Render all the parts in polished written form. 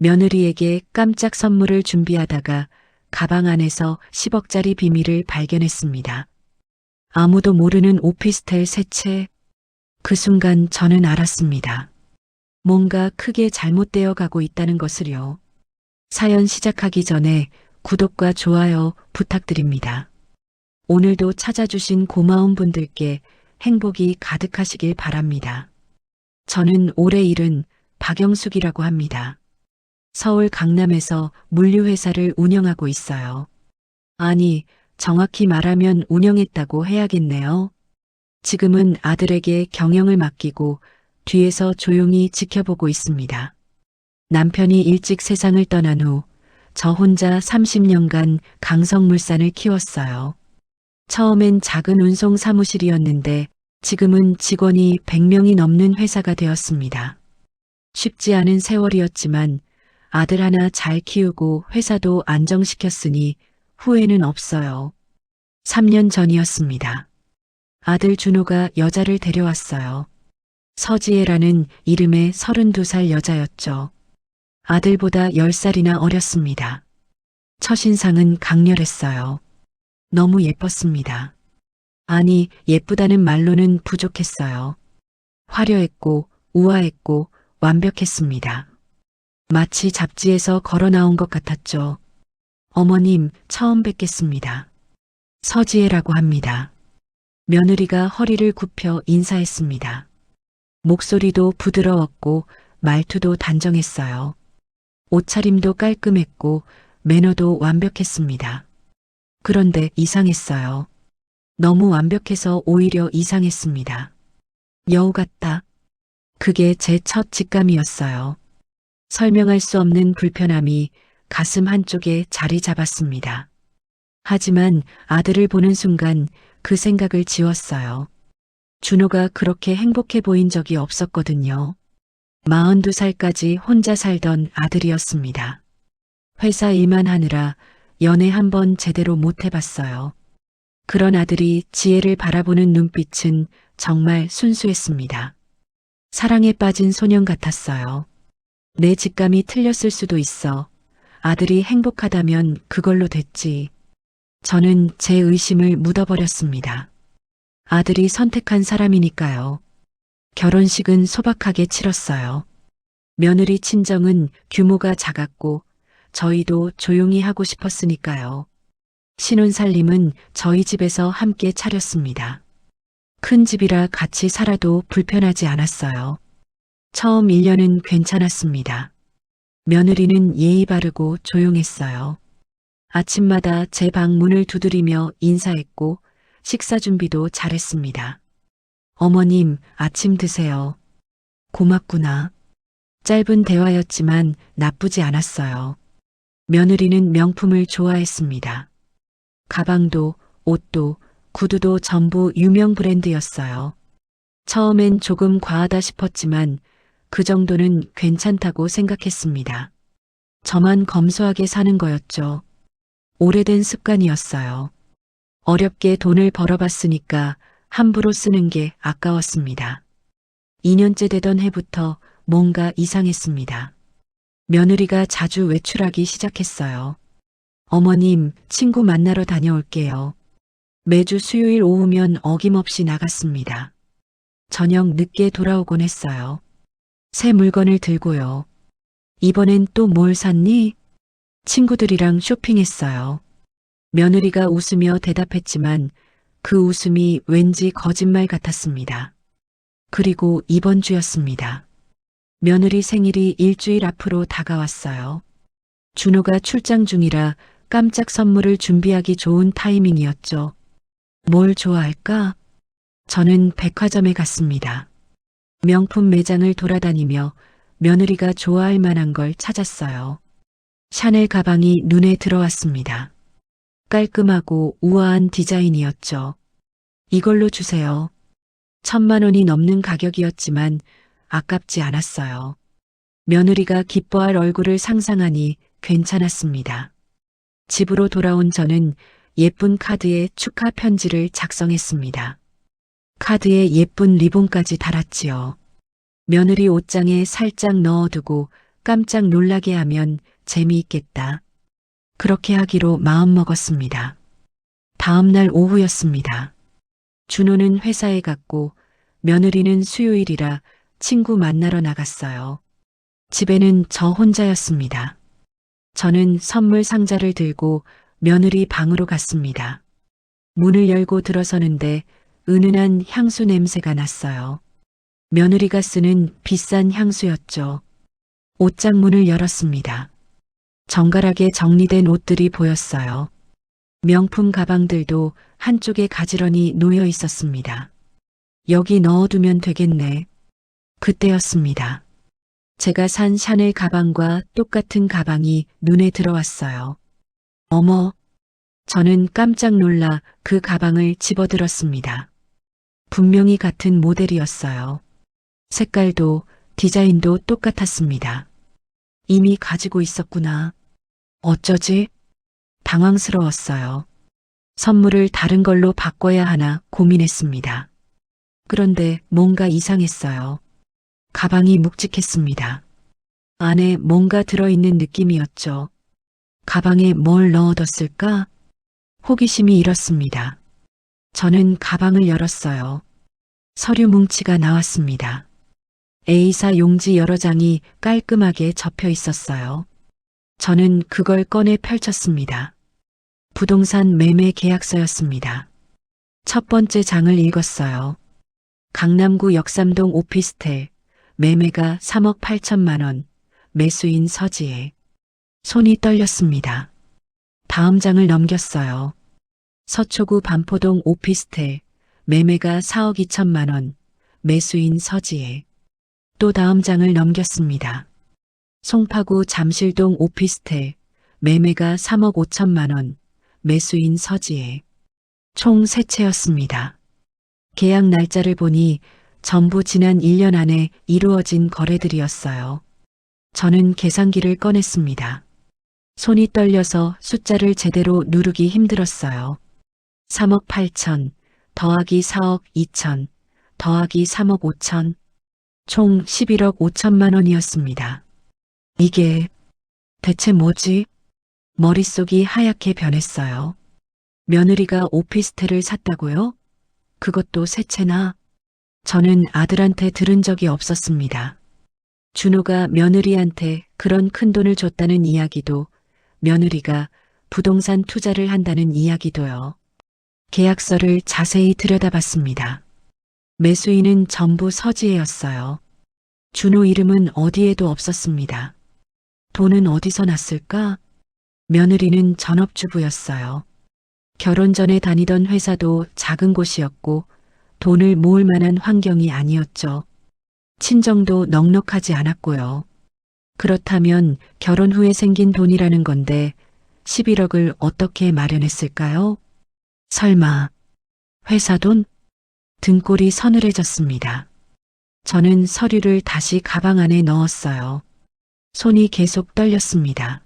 며느리에게 깜짝 선물을 준비하다가 가방 안에서 10억짜리 비밀을 발견했습니다. 아무도 모르는 오피스텔 새 채. 그 순간 저는 알았습니다. 뭔가 크게 잘못되어 가고 있다는 것을요. 사연 시작하기 전에 구독과 좋아요 부탁드립니다. 오늘도 찾아주신 고마운 분들께 행복이 가득하시길 바랍니다. 저는 올해 일은 박영숙이라고 합니다. 서울 강남에서 물류회사를 운영하고 있어요. 아니, 정확히 말하면 운영했다고 해야겠네요. 지금은 아들에게 경영을 맡기고 뒤에서 조용히 지켜보고 있습니다. 남편이 일찍 세상을 떠난 후 저 혼자 30년간 강성물산을 키웠어요. 처음엔 작은 운송 사무실이었는데 지금은 직원이 100명이 넘는 회사가 되었습니다. 쉽지 않은 세월이었지만 아들 하나 잘 키우고 회사도 안정시켰으니 후회는 없어요. 3년 전이었습니다. 아들 준호가 여자를 데려왔어요. 서지혜라는 이름의 32살 여자였죠. 아들보다 10살이나 어렸습니다. 첫인상은 강렬했어요. 너무 예뻤습니다. 아니, 예쁘다는 말로는 부족했어요. 화려했고 우아했고 완벽했습니다. 마치 잡지에서 걸어 나온 것 같았죠. 어머님, 처음 뵙겠습니다. 서지혜라고 합니다. 며느리가 허리를 굽혀 인사했습니다. 목소리도 부드러웠고 말투도 단정했어요. 옷차림도 깔끔했고 매너도 완벽했습니다. 그런데 이상했어요. 너무 완벽해서 오히려 이상했습니다. 여우 같다. 그게 제 첫 직감이었어요. 설명할 수 없는 불편함이 가슴 한쪽에 자리 잡았습니다. 하지만 아들을 보는 순간 그 생각을 지웠어요. 준호가 그렇게 행복해 보인 적이 없었거든요. 42살까지 혼자 살던 아들이었습니다. 회사 일만 하느라 연애 한번 제대로 못 해봤어요. 그런 아들이 지혜를 바라보는 눈빛은 정말 순수했습니다. 사랑에 빠진 소년 같았어요. 내 직감이 틀렸을 수도 있어. 아들이 행복하다면 그걸로 됐지. 저는 제 의심을 묻어버렸습니다. 아들이 선택한 사람이니까요. 결혼식은 소박하게 치렀어요. 며느리 친정은 규모가 작았고 저희도 조용히 하고 싶었으니까요. 신혼살림은 저희 집에서 함께 차렸습니다. 큰 집이라 같이 살아도 불편하지 않았어요. 처음 1년은 괜찮았습니다. 며느리는 예의 바르고 조용했어요. 아침마다 제 방 문을 두드리며 인사했고 식사 준비도 잘했습니다. 어머님, 아침 드세요. 고맙구나. 짧은 대화였지만 나쁘지 않았어요. 며느리는 명품을 좋아했습니다. 가방도, 옷도, 구두도 전부 유명 브랜드였어요. 처음엔 조금 과하다 싶었지만 그 정도는 괜찮다고 생각했습니다. 저만 검소하게 사는 거였죠. 오래된 습관이었어요. 어렵게 돈을 벌어봤으니까 함부로 쓰는 게 아까웠습니다. 2년째 되던 해부터 뭔가 이상했습니다. 며느리가 자주 외출하기 시작했어요. 어머님, 친구 만나러 다녀올게요. 매주 수요일 오후면 어김없이 나갔습니다. 저녁 늦게 돌아오곤 했어요. 새 물건을 들고요. 이번엔 또 뭘 샀니? 친구들이랑 쇼핑했어요. 며느리가 웃으며 대답했지만 그 웃음이 왠지 거짓말 같았습니다. 그리고 이번 주였습니다. 며느리 생일이 일주일 앞으로 다가왔어요. 준호가 출장 중이라 깜짝 선물을 준비하기 좋은 타이밍이었죠. 뭘 좋아할까? 저는 백화점에 갔습니다. 명품 매장을 돌아다니며 며느리가 좋아할 만한 걸 찾았어요. 샤넬 가방이 눈에 들어왔습니다. 깔끔하고 우아한 디자인이었죠. 이걸로 주세요. 1,000만 원이 넘는 가격이었지만 아깝지 않았어요. 며느리가 기뻐할 얼굴을 상상하니 괜찮았습니다. 집으로 돌아온 저는 예쁜 카드에 축하 편지를 작성했습니다. 카드에 예쁜 리본까지 달았지요. 며느리 옷장에 살짝 넣어두고 깜짝 놀라게 하면 재미있겠다. 그렇게 하기로 마음먹었습니다. 다음 날 오후였습니다. 준호는 회사에 갔고 며느리는 수요일이라 친구 만나러 나갔어요. 집에는 저 혼자였습니다. 저는 선물 상자를 들고 며느리 방으로 갔습니다. 문을 열고 들어서는데 은은한 향수 냄새가 났어요. 며느리가 쓰는 비싼 향수였죠. 옷장 문을 열었습니다. 정갈하게 정리된 옷들이 보였어요. 명품 가방들도 한쪽에 가지런히 놓여 있었습니다. 여기 넣어두면 되겠네. 그때였습니다. 제가 산 샤넬 가방과 똑같은 가방이 눈에 들어왔어요. 어머! 저는 깜짝 놀라 그 가방을 집어들었습니다. 분명히 같은 모델이었어요. 색깔도 디자인도 똑같았습니다. 이미 가지고 있었구나. 어쩌지? 당황스러웠어요. 선물을 다른 걸로 바꿔야 하나 고민했습니다. 그런데 뭔가 이상했어요. 가방이 묵직했습니다. 안에 뭔가 들어있는 느낌이었죠. 가방에 뭘 넣어뒀을까? 호기심이 일었습니다. 저는 가방을 열었어요. 서류 뭉치가 나왔습니다. A사 용지 여러 장이 깔끔하게 접혀 있었어요. 저는 그걸 꺼내 펼쳤습니다. 부동산 매매 계약서였습니다. 첫 번째 장을 읽었어요. 강남구 역삼동 오피스텔, 매매가 3억 8천만 원, 매수인 서지혜. 손이 떨렸습니다. 다음 장을 넘겼어요. 서초구 반포동 오피스텔, 매매가 4억 2천만 원, 매수인 서지혜. 또 다음 장을 넘겼습니다. 송파구 잠실동 오피스텔, 매매가 3억 5천만 원, 매수인 서지혜. 총 3채였습니다. 계약 날짜를 보니 전부 지난 1년 안에 이루어진 거래들이었어요. 저는 계산기를 꺼냈습니다. 손이 떨려서 숫자를 제대로 누르기 힘들었어요. 3억 8천, 더하기 4억 2천, 더하기 3억 5천, 총 11억 5천만 원이었습니다. 이게 대체 뭐지? 머릿속이 하얗게 변했어요. 며느리가 오피스텔을 샀다고요? 그것도 3채나? 저는 아들한테 들은 적이 없었습니다. 준호가 며느리한테 그런 큰 돈을 줬다는 이야기도, 며느리가 부동산 투자를 한다는 이야기도요. 계약서를 자세히 들여다봤습니다. 매수인은 전부 서지혜였어요. 준호 이름은 어디에도 없었습니다. 돈은 어디서 났을까? 며느리는 전업주부였어요. 결혼 전에 다니던 회사도 작은 곳이었고 돈을 모을 만한 환경이 아니었죠. 친정도 넉넉하지 않았고요. 그렇다면 결혼 후에 생긴 돈이라는 건데 11억을 어떻게 마련했을까요? 설마 회사 돈? 등골이 서늘해졌습니다. 저는 서류를 다시 가방 안에 넣었어요. 손이 계속 떨렸습니다.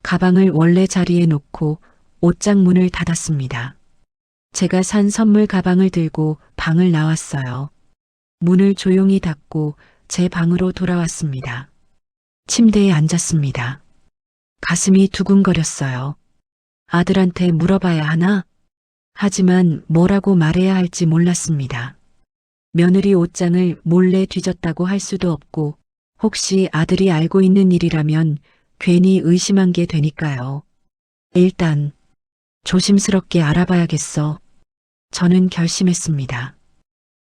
가방을 원래 자리에 놓고 옷장 문을 닫았습니다. 제가 산 선물 가방을 들고 방을 나왔어요. 문을 조용히 닫고 제 방으로 돌아왔습니다. 침대에 앉았습니다. 가슴이 두근거렸어요. 아들한테 물어봐야 하나? 하지만 뭐라고 말해야 할지 몰랐습니다. 며느리 옷장을 몰래 뒤졌다고 할 수도 없고 혹시 아들이 알고 있는 일이라면 괜히 의심한 게 되니까요. 일단 조심스럽게 알아봐야겠어. 저는 결심했습니다.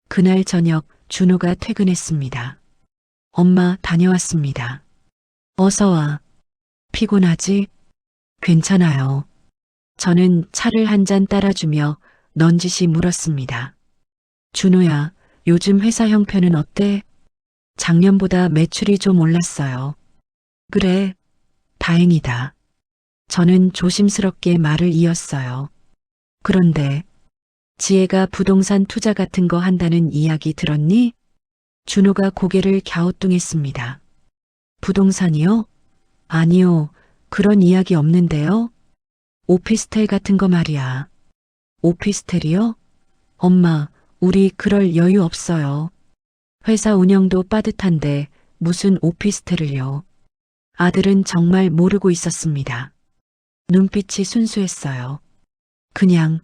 그날 저녁 준호가 퇴근했습니다. 엄마 다녀왔습니다. 어서 와. 피곤하지? 괜찮아요. 저는 차를 한 잔 따라주며 넌지시 물었습니다. 준호야, 요즘 회사 형편은 어때? 작년보다 매출이 좀 올랐어요. 그래, 다행이다. 저는 조심스럽게 말을 이었어요. 그런데 지혜가 부동산 투자 같은 거 한다는 이야기 들었니? 준호가 고개를 갸우뚱했습니다. 부동산이요? 아니요, 그런 이야기 없는데요. 오피스텔 같은 거 말이야. 오피스텔이요? 엄마, 우리 그럴 여유 없어요. 회사 운영도 빠듯한데 무슨 오피스텔을요. 아들은 정말 모르고 있었습니다. 눈빛이 순수했어요. 그냥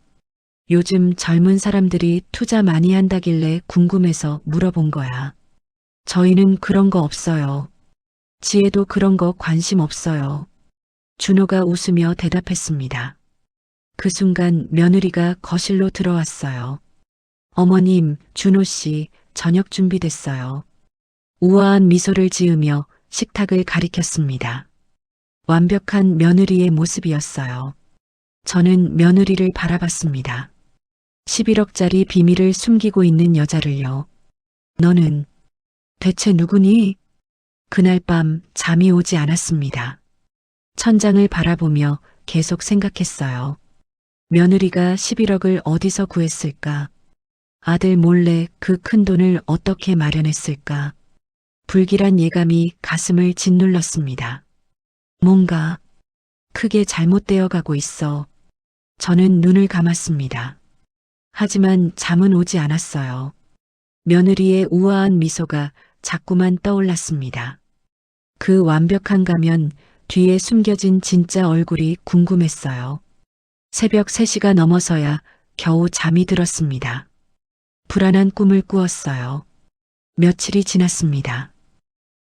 요즘 젊은 사람들이 투자 많이 한다길래 궁금해서 물어본 거야. 저희는 그런 거 없어요. 지혜도 그런 거 관심 없어요. 준호가 웃으며 대답했습니다. 그 순간 며느리가 거실로 들어왔어요. 어머님, 준호 씨, 저녁 준비됐어요. 우아한 미소를 지으며 식탁을 가리켰습니다. 완벽한 며느리의 모습이었어요. 저는 며느리를 바라봤습니다. 11억짜리 비밀을 숨기고 있는 여자를요. 너는 대체 누구니? 그날 밤 잠이 오지 않았습니다. 천장을 바라보며 계속 생각했어요. 며느리가 11억을 어디서 구했을까? 아들 몰래 그 큰 돈을 어떻게 마련했을까? 불길한 예감이 가슴을 짓눌렀습니다. 뭔가 크게 잘못되어 가고 있어. 저는 눈을 감았습니다. 하지만 잠은 오지 않았어요. 며느리의 우아한 미소가 자꾸만 떠올랐습니다. 그 완벽한 가면 뒤에 숨겨진 진짜 얼굴이 궁금했어요. 새벽 3시가 넘어서야 겨우 잠이 들었습니다. 불안한 꿈을 꾸었어요. 며칠이 지났습니다.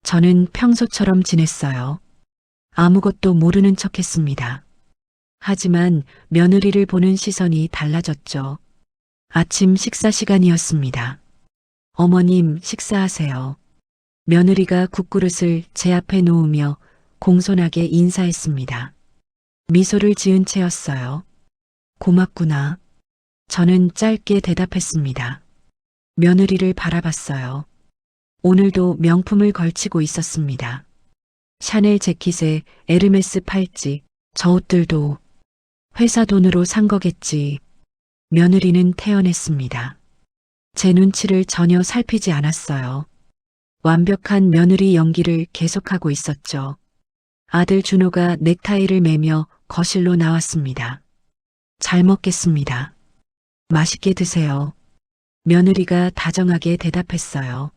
저는 평소처럼 지냈어요. 아무것도 모르는 척 했습니다. 하지만 며느리를 보는 시선이 달라졌죠. 아침 식사 시간이었습니다. 어머님, 식사하세요. 며느리가 국그릇을 제 앞에 놓으며 공손하게 인사했습니다. 미소를 지은 채였어요. 고맙구나. 저는 짧게 대답했습니다. 며느리를 바라봤어요. 오늘도 명품을 걸치고 있었습니다. 샤넬 재킷에 에르메스 팔찌, 저 옷들도 회사 돈으로 산 거겠지. 며느리는 태연했습니다. 제 눈치를 전혀 살피지 않았어요. 완벽한 며느리 연기를 계속하고 있었죠. 아들 준호가 넥타이를 매며 거실로 나왔습니다. 잘 먹겠습니다. 맛있게 드세요. 며느리가 다정하게 대답했어요.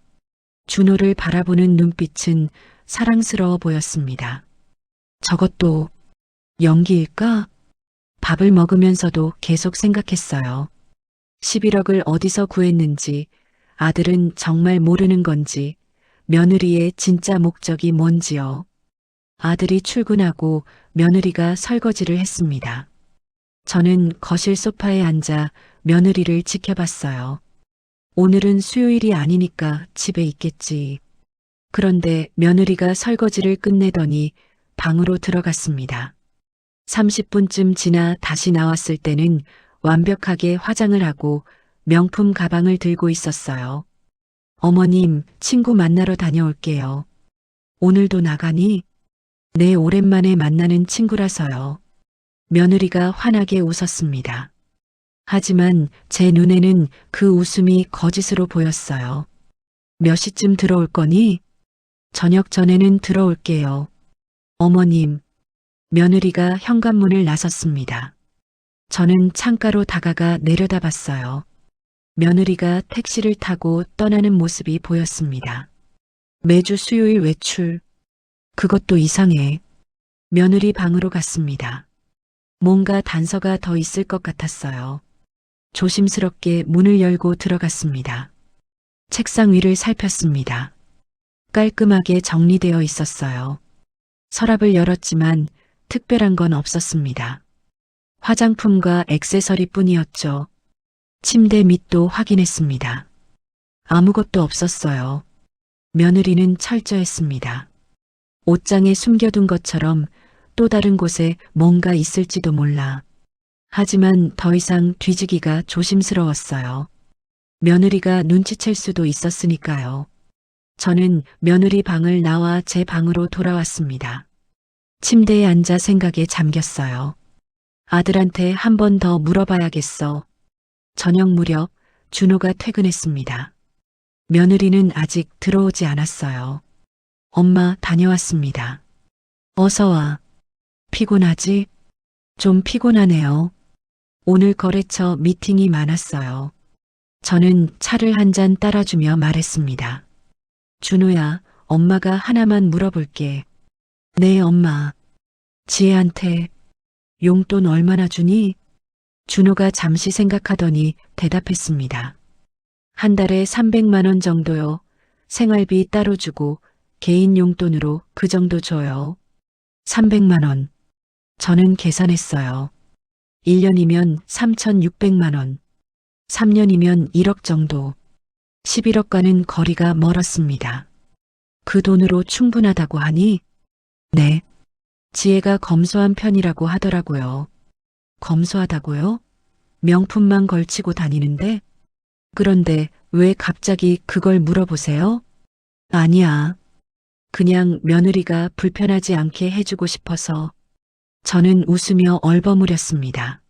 준호를 바라보는 눈빛은 사랑스러워 보였습니다. 저것도 연기일까? 밥을 먹으면서도 계속 생각했어요. 11억을 어디서 구했는지, 아들은 정말 모르는 건지, 며느리의 진짜 목적이 뭔지요. 아들이 출근하고 며느리가 설거지를 했습니다. 저는 거실 소파에 앉아 며느리를 지켜봤어요. 오늘은 수요일이 아니니까 집에 있겠지. 그런데 며느리가 설거지를 끝내더니 방으로 들어갔습니다. 30분쯤 지나 다시 나왔을 때는 완벽하게 화장을 하고 명품 가방을 들고 있었어요. 어머님, 친구 만나러 다녀올게요. 오늘도 나가니? 네, 오랜만에 만나는 친구라서요. 며느리가 환하게 웃었습니다. 하지만 제 눈에는 그 웃음이 거짓으로 보였어요. 몇 시쯤 들어올 거니? 저녁 전에는 들어올게요. 어머님, 며느리가 현관문을 나섰습니다. 저는 창가로 다가가 내려다봤어요. 며느리가 택시를 타고 떠나는 모습이 보였습니다. 매주 수요일 외출. 그것도 이상해. 며느리 방으로 갔습니다. 뭔가 단서가 더 있을 것 같았어요. 조심스럽게 문을 열고 들어갔습니다. 책상 위를 살폈습니다. 깔끔하게 정리되어 있었어요. 서랍을 열었지만 특별한 건 없었습니다. 화장품과 액세서리 뿐이었죠. 침대 밑도 확인했습니다. 아무것도 없었어요. 며느리는 철저했습니다. 옷장에 숨겨둔 것처럼 또 다른 곳에 뭔가 있을지도 몰라. 하지만 더 이상 뒤지기가 조심스러웠어요. 며느리가 눈치챌 수도 있었으니까요. 저는 며느리 방을 나와 제 방으로 돌아왔습니다. 침대에 앉아 생각에 잠겼어요. 아들한테 한 번 더 물어봐야겠어. 저녁 무렵 준호가 퇴근했습니다. 며느리는 아직 들어오지 않았어요. 엄마, 다녀왔습니다. 어서 와. 피곤하지? 좀 피곤하네요. 오늘 거래처 미팅이 많았어요. 저는 차를 한 잔 따라주며 말했습니다. 준호야, 엄마가 하나만 물어볼게. 네, 엄마. 지혜한테 용돈 얼마나 주니? 준호가 잠시 생각하더니 대답했습니다. 한 달에 300만 원 정도요. 생활비 따로 주고 개인 용돈으로 그 정도 줘요. 300만 원. 저는 계산했어요. 1년이면 3,600만 원. 3년이면 1억 정도. 11억과는 거리가 멀었습니다. 그 돈으로 충분하다고 하니? 네. 지혜가 검소한 편이라고 하더라고요. 검소하다고요? 명품만 걸치고 다니는데? 그런데 왜 갑자기 그걸 물어보세요? 아니야. 그냥 며느리가 불편하지 않게 해주고 싶어서. 저는 웃으며 얼버무렸습니다.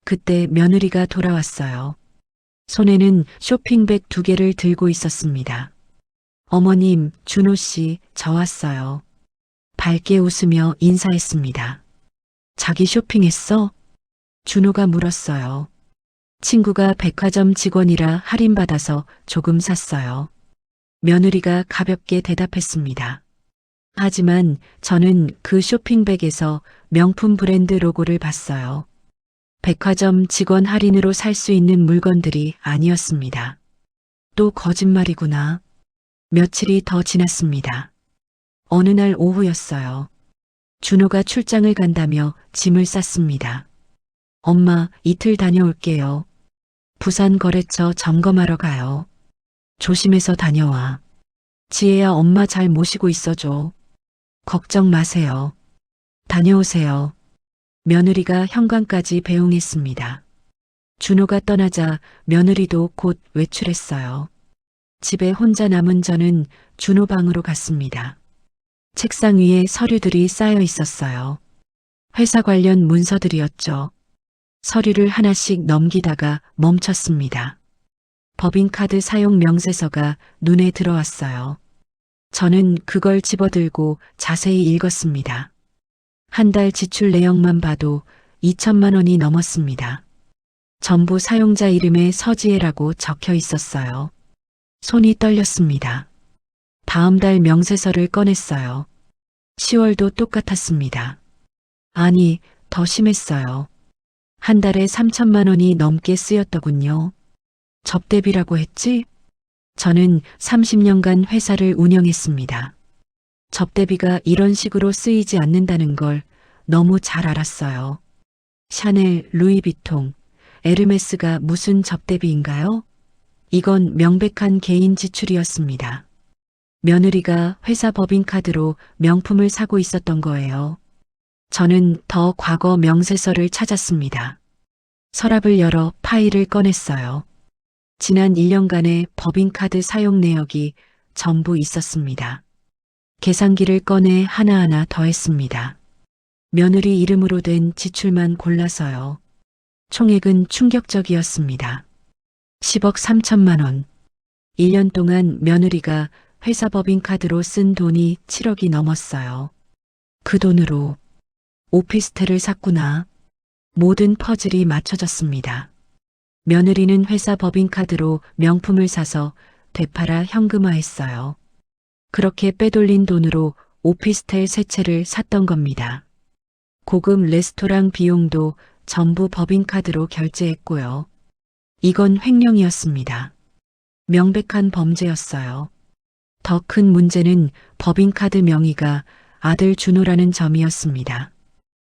그때 며느리가 돌아왔어요. 손에는 쇼핑백 2개를 들고 있었습니다. 어머님, 준호 씨, 저 왔어요. 밝게 웃으며 인사했습니다. 자기 쇼핑했어? 준호가 물었어요. 친구가 백화점 직원이라 할인받아서 조금 샀어요. 며느리가 가볍게 대답했습니다. 하지만 저는 그 쇼핑백에서 명품 브랜드 로고를 봤어요. 백화점 직원 할인으로 살 수 있는 물건들이 아니었습니다. 또 거짓말이구나. 며칠이 더 지났습니다. 어느 날 오후였어요. 준호가 출장을 간다며 짐을 쌌습니다. 엄마, 이틀 다녀올게요. 부산 거래처 점검하러 가요. 조심해서 다녀와. 지혜야, 엄마 잘 모시고 있어줘. 걱정 마세요. 다녀오세요. 며느리가 현관까지 배웅했습니다. 준호가 떠나자 며느리도 곧 외출했어요. 집에 혼자 남은 저는 준호 방으로 갔습니다. 책상 위에 서류들이 쌓여 있었어요. 회사 관련 문서들이었죠. 서류를 하나씩 넘기다가 멈췄습니다. 법인카드 사용 명세서가 눈에 들어왔어요. 저는 그걸 집어들고 자세히 읽었습니다. 한 달 지출 내역만 봐도 2천만 원이 넘었습니다. 전부 사용자 이름에 서지혜라고 적혀 있었어요. 손이 떨렸습니다. 다음 달 명세서를 꺼냈어요. 10월도 똑같았습니다. 아니, 더 심했어요. 한 달에 3천만 원이 넘게 쓰였더군요. 접대비라고 했지? 저는 30년간 회사를 운영했습니다. 접대비가 이런 식으로 쓰이지 않는다는 걸 너무 잘 알았어요. 샤넬, 루이비통, 에르메스가 무슨 접대비인가요? 이건 명백한 개인 지출이었습니다. 며느리가 회사 법인카드로 명품을 사고 있었던 거예요. 저는 더 과거 명세서를 찾았습니다. 서랍을 열어 파일을 꺼냈어요. 지난 1년간의 법인카드 사용 내역이 전부 있었습니다. 계산기를 꺼내 하나하나 더했습니다. 며느리 이름으로 된 지출만 골라서요. 총액은 충격적이었습니다. 10억 3천만 원. 1년 동안 며느리가 회사 법인카드로 쓴 돈이 7억이 넘었어요. 그 돈으로 오피스텔을 샀구나. 모든 퍼즐이 맞춰졌습니다. 며느리는 회사 법인카드로 명품을 사서 되팔아 현금화했어요. 그렇게 빼돌린 돈으로 오피스텔 세 채를 샀던 겁니다. 고급 레스토랑 비용도 전부 법인카드로 결제했고요. 이건 횡령이었습니다. 명백한 범죄였어요. 더 큰 문제는 법인카드 명의가 아들 준호라는 점이었습니다.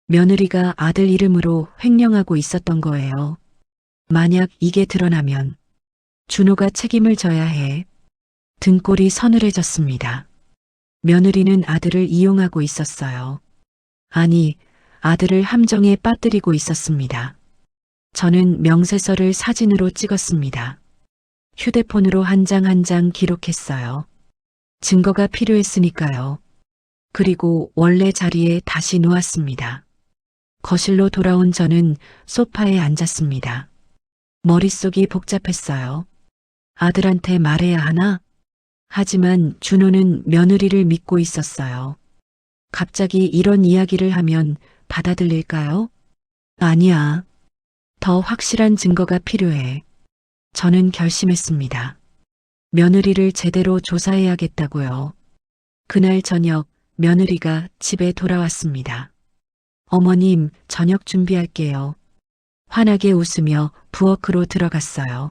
며느리가 아들 이름으로 횡령하고 있었던 거예요. 만약 이게 드러나면 준호가 책임을 져야 해. 등골이 서늘해졌습니다. 며느리는 아들을 이용하고 있었어요. 아니, 아들을 함정에 빠뜨리고 있었습니다. 저는 명세서를 사진으로 찍었습니다. 휴대폰으로 한 장 한 장 기록했어요. 증거가 필요했으니까요. 그리고 원래 자리에 다시 놓았습니다. 거실로 돌아온 저는 소파에 앉았습니다. 머릿속이 복잡했어요. 아들한테 말해야 하나? 하지만 준호는 며느리를 믿고 있었어요. 갑자기 이런 이야기를 하면 받아들일까요? 아니야. 더 확실한 증거가 필요해. 저는 결심했습니다. 며느리를 제대로 조사해야겠다고요. 그날 저녁 며느리가 집에 돌아왔습니다. 어머님, 저녁 준비할게요. 환하게 웃으며 부엌으로 들어갔어요.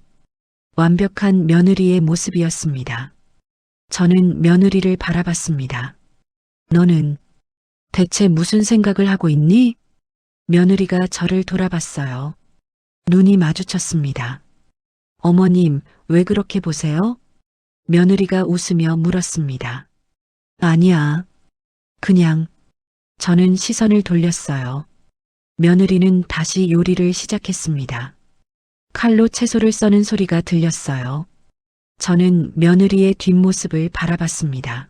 완벽한 며느리의 모습이었습니다. 저는 며느리를 바라봤습니다. 너는 대체 무슨 생각을 하고 있니? 며느리가 저를 돌아봤어요. 눈이 마주쳤습니다. 어머님, 왜 그렇게 보세요? 며느리가 웃으며 물었습니다. 아니야. 그냥. 저는 시선을 돌렸어요. 며느리는 다시 요리를 시작했습니다. 칼로 채소를 써는 소리가 들렸어요. 저는 며느리의 뒷모습을 바라봤습니다.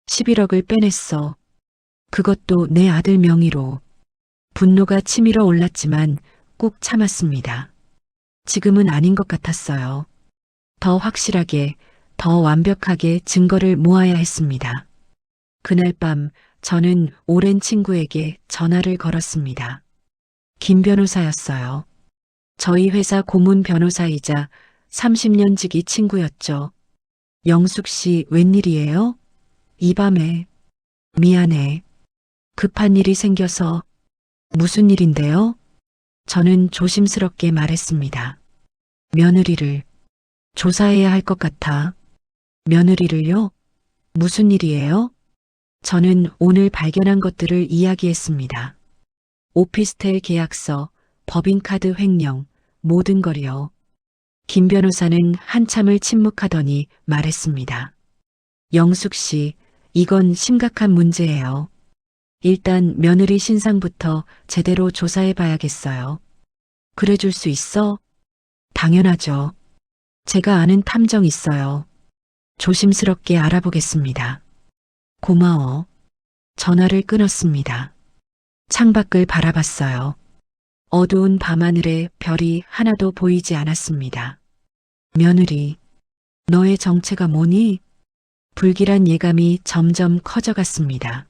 11억을 빼냈어. 그것도 내 아들 명의로. 분노가 치밀어 올랐지만 꾹 참았습니다. 지금은 아닌 것 같았어요. 더 확실하게, 더 완벽하게 증거를 모아야 했습니다. 그날 밤 저는 오랜 친구에게 전화를 걸었습니다. 김 변호사였어요. 저희 회사 고문 변호사이자 30년 지기 친구였죠. 영숙 씨 웬일이에요? 이 밤에. 미안해. 급한 일이 생겨서. 무슨 일인데요? 저는 조심스럽게 말했습니다. 며느리를 조사해야 할 것 같아. 며느리를요? 무슨 일이에요? 저는 오늘 발견한 것들을 이야기했습니다. 오피스텔 계약서, 법인카드 횡령, 모든 걸요. 김 변호사는 한참을 침묵하더니 말했습니다. 영숙 씨, 이건 심각한 문제예요. 일단 며느리 신상부터 제대로 조사해 봐야겠어요. 그래 줄 수 있어? 당연하죠. 제가 아는 탐정 있어요. 조심스럽게 알아보겠습니다. 고마워. 전화를 끊었습니다. 창밖을 바라봤어요. 어두운 밤하늘에 별이 하나도 보이지 않았습니다. 며느리, 너의 정체가 뭐니? 불길한 예감이 점점 커져갔습니다.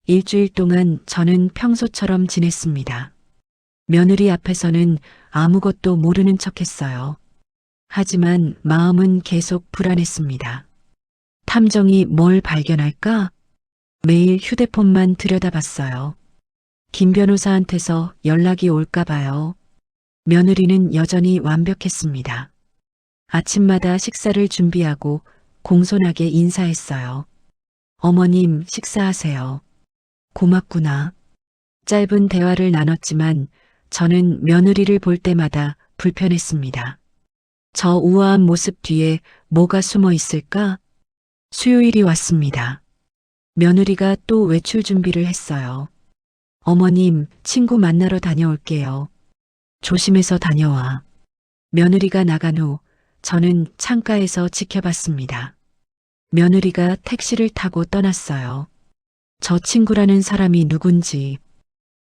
일주일 동안 저는 평소처럼 지냈습니다. 며느리 앞에서는 아무것도 모르는 척했어요. 하지만 마음은 계속 불안했습니다. 탐정이 뭘 발견할까? 매일 휴대폰만 들여다봤어요. 김 변호사한테서 연락이 올까 봐요. 며느리는 여전히 완벽했습니다. 아침마다 식사를 준비하고 공손하게 인사했어요. 어머님, 식사하세요. 고맙구나. 짧은 대화를 나눴지만 저는 며느리를 볼 때마다 불편했습니다. 저 우아한 모습 뒤에 뭐가 숨어 있을까? 수요일이 왔습니다. 며느리가 또 외출 준비를 했어요. 어머님, 친구 만나러 다녀올게요. 조심해서 다녀와. 며느리가 나간 후 저는 창가에서 지켜봤습니다. 며느리가 택시를 타고 떠났어요. 저 친구라는 사람이 누군지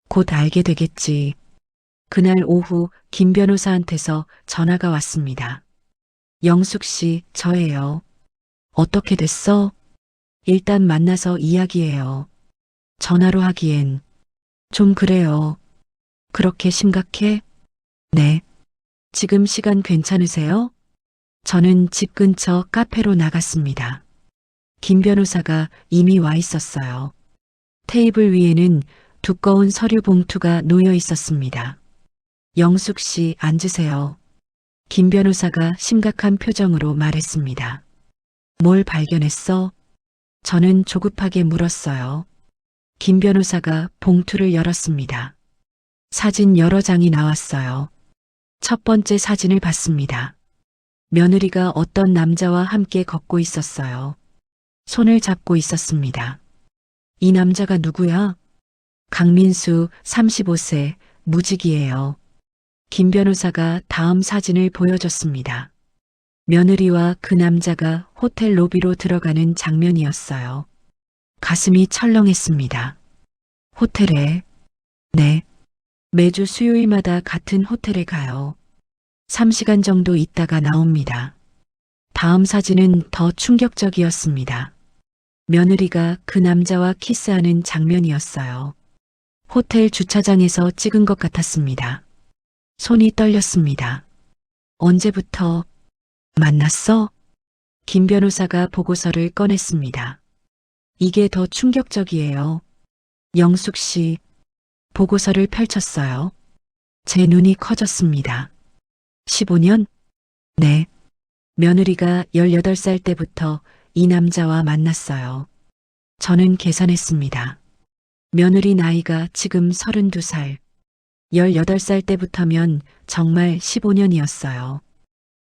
곧 알게 되겠지. 그날 오후 김 변호사한테서 전화가 왔습니다. 영숙 씨, 저예요. 어떻게 됐어? 일단 만나서 이야기해요. 전화로 하기엔 좀 그래요. 그렇게 심각해? 네. 지금 시간 괜찮으세요? 저는 집 근처 카페로 나갔습니다. 김 변호사가 이미 와 있었어요. 테이블 위에는 두꺼운 서류 봉투가 놓여 있었습니다. 영숙 씨, 앉으세요. 김 변호사가 심각한 표정으로 말했습니다. 뭘 발견했어? 저는 조급하게 물었어요. 김 변호사가 봉투를 열었습니다. 사진 여러 장이 나왔어요. 첫 번째 사진을 봤습니다. 며느리가 어떤 남자와 함께 걷고 있었어요. 손을 잡고 있었습니다. 이 남자가 누구야? 강민수, 35세, 무직이에요. 김 변호사가 다음 사진을 보여줬습니다. 며느리와 그 남자가 호텔 로비로 들어가는 장면이었어요. 가슴이 철렁했습니다. 호텔에? 네. 매주 수요일마다 같은 호텔에 가요. 3시간 정도 있다가 나옵니다. 다음 사진은 더 충격적이었습니다. 며느리가 그 남자와 키스하는 장면이었어요. 호텔 주차장에서 찍은 것 같았습니다. 손이 떨렸습니다. 언제부터 만났어? 김 변호사가 보고서를 꺼냈습니다. 이게 더 충격적이에요. 영숙 씨, 보고서를 펼쳤어요. 제 눈이 커졌습니다. 15년? 네. 며느리가 18살 때부터 이 남자와 만났어요. 저는 계산했습니다. 며느리 나이가 지금 32살. 18살 때부터면 정말 15년이었어요.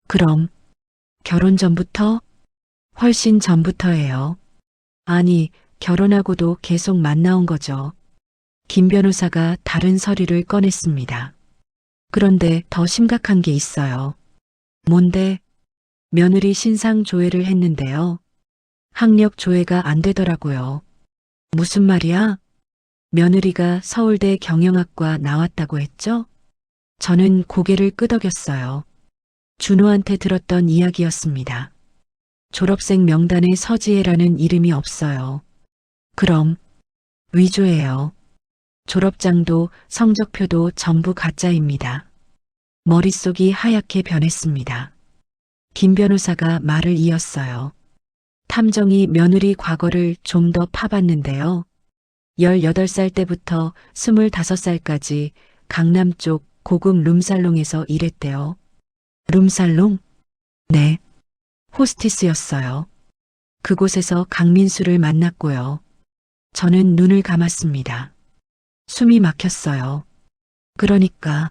그럼 결혼 전부터? 훨씬 전부터예요. 아니, 결혼하고도 계속 만나온 거죠. 김 변호사가 다른 서류를 꺼냈습니다. 그런데 더 심각한 게 있어요. 뭔데? 며느리 신상 조회를 했는데요. 학력 조회가 안 되더라고요. 무슨 말이야? 며느리가 서울대 경영학과 나왔다고 했죠? 저는 고개를 끄덕였어요. 준호한테 들었던 이야기였습니다. 졸업생 명단에 서지혜라는 이름이 없어요. 그럼 위조예요. 졸업장도 성적표도 전부 가짜입니다. 머릿속이 하얗게 변했습니다. 김 변호사가 말을 이었어요. 탐정이 며느리 과거를 좀 더 파봤는데요. 18살 때부터 25살까지 강남 쪽 고급 룸살롱에서 일했대요. 룸살롱? 네. 호스티스였어요. 그곳에서 강민수를 만났고요. 저는 눈을 감았습니다. 숨이 막혔어요. 그러니까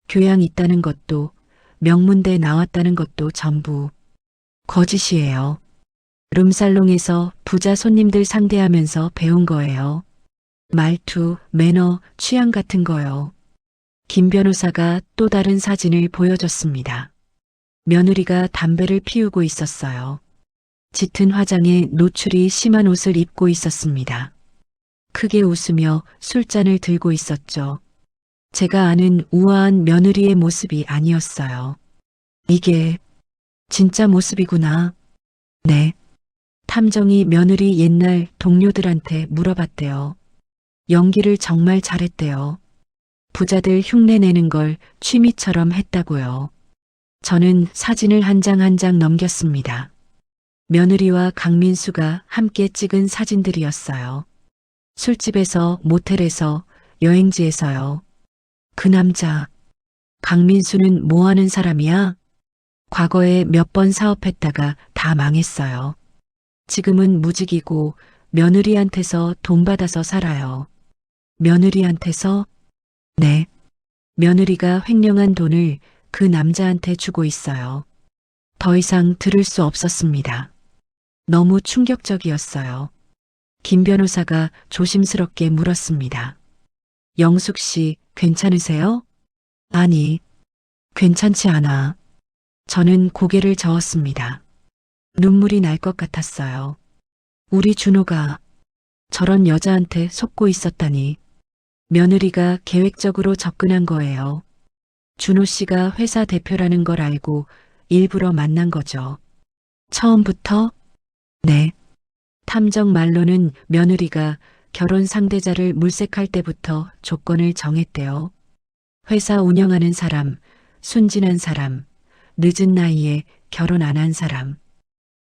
교양 있다는 것도 명문대 나왔다는 것도 전부 거짓이에요. 룸살롱에서 부자 손님들 상대하면서 배운 거예요. 말투, 매너, 취향 같은 거요. 김 변호사가 또 다른 사진을 보여줬습니다. 며느리가 담배를 피우고 있었어요. 짙은 화장에 노출이 심한 옷을 입고 있었습니다. 크게 웃으며 술잔을 들고 있었죠. 제가 아는 우아한 며느리의 모습이 아니었어요. 이게 진짜 모습이구나. 네. 탐정이 며느리 옛날 동료들한테 물어봤대요. 연기를 정말 잘했대요. 부자들 흉내 내는 걸 취미처럼 했다고요. 저는 사진을 한 장 한 장 넘겼습니다. 며느리와 강민수가 함께 찍은 사진들이었어요. 술집에서, 모텔에서, 여행지에서요. 그 남자, 강민수는 뭐 하는 사람이야? 과거에 몇 번 사업했다가 다 망했어요. 지금은 무직이고 며느리한테서 돈 받아서 살아요. 며느리한테서? 네. 며느리가 횡령한 돈을 그 남자한테 주고 있어요. 더 이상 들을 수 없었습니다. 너무 충격적이었어요. 김 변호사가 조심스럽게 물었습니다. 영숙 씨, 괜찮으세요? 아니, 괜찮지 않아. 저는 고개를 저었습니다. 눈물이 날 것 같았어요. 우리 준호가 저런 여자한테 속고 있었다니. 며느리가 계획적으로 접근한 거예요. 준호 씨가 회사 대표라는 걸 알고 일부러 만난 거죠. 처음부터? 네. 탐정 말로는 며느리가 결혼 상대자를 물색할 때부터 조건을 정했대요. 회사 운영하는 사람, 순진한 사람, 늦은 나이에 결혼 안 한 사람.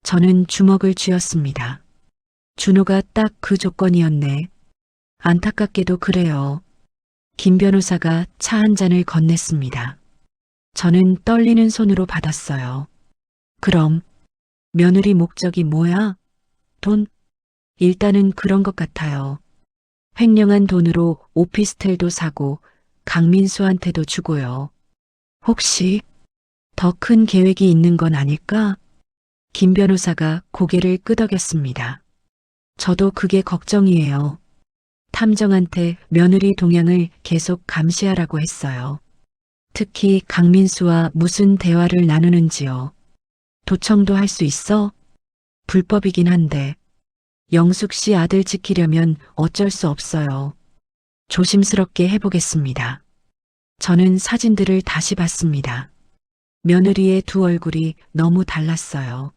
저는 주먹을 쥐었습니다. 준호가 딱 그 조건이었네. 안타깝게도 그래요. 김 변호사가 차 한 잔을 건넸습니다. 저는 떨리는 손으로 받았어요. 그럼 며느리 목적이 뭐야? 돈? 일단은 그런 것 같아요. 횡령한 돈으로 오피스텔도 사고 강민수한테도 주고요. 혹시 더 큰 계획이 있는 건 아닐까? 김 변호사가 고개를 끄덕였습니다. 저도 그게 걱정이에요. 탐정한테 며느리 동향을 계속 감시하라고 했어요. 특히 강민수와 무슨 대화를 나누는지요. 도청도 할 수 있어? 불법이긴 한데 영숙 씨 아들 지키려면 어쩔 수 없어요. 조심스럽게 해보겠습니다. 저는 사진들을 다시 봤습니다. 며느리의 두 얼굴이 너무 달랐어요.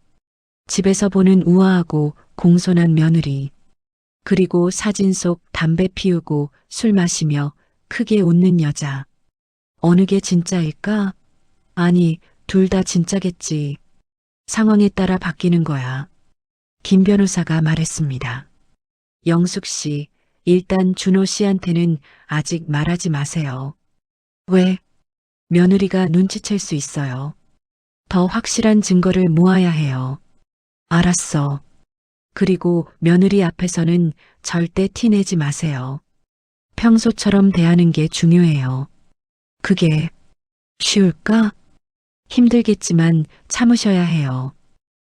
집에서 보는 우아하고 공손한 며느리, 그리고 사진 속 담배 피우고 술 마시며 크게 웃는 여자. 어느 게 진짜일까? 아니, 둘 다 진짜겠지. 상황에 따라 바뀌는 거야. 김 변호사가 말했습니다. 영숙 씨, 일단 준호 씨한테는 아직 말하지 마세요. 왜? 며느리가 눈치챌 수 있어요. 더 확실한 증거를 모아야 해요. 알았어. 그리고 며느리 앞에서는 절대 티내지 마세요. 평소처럼 대하는 게 중요해요. 그게 쉬울까? 힘들겠지만 참으셔야 해요.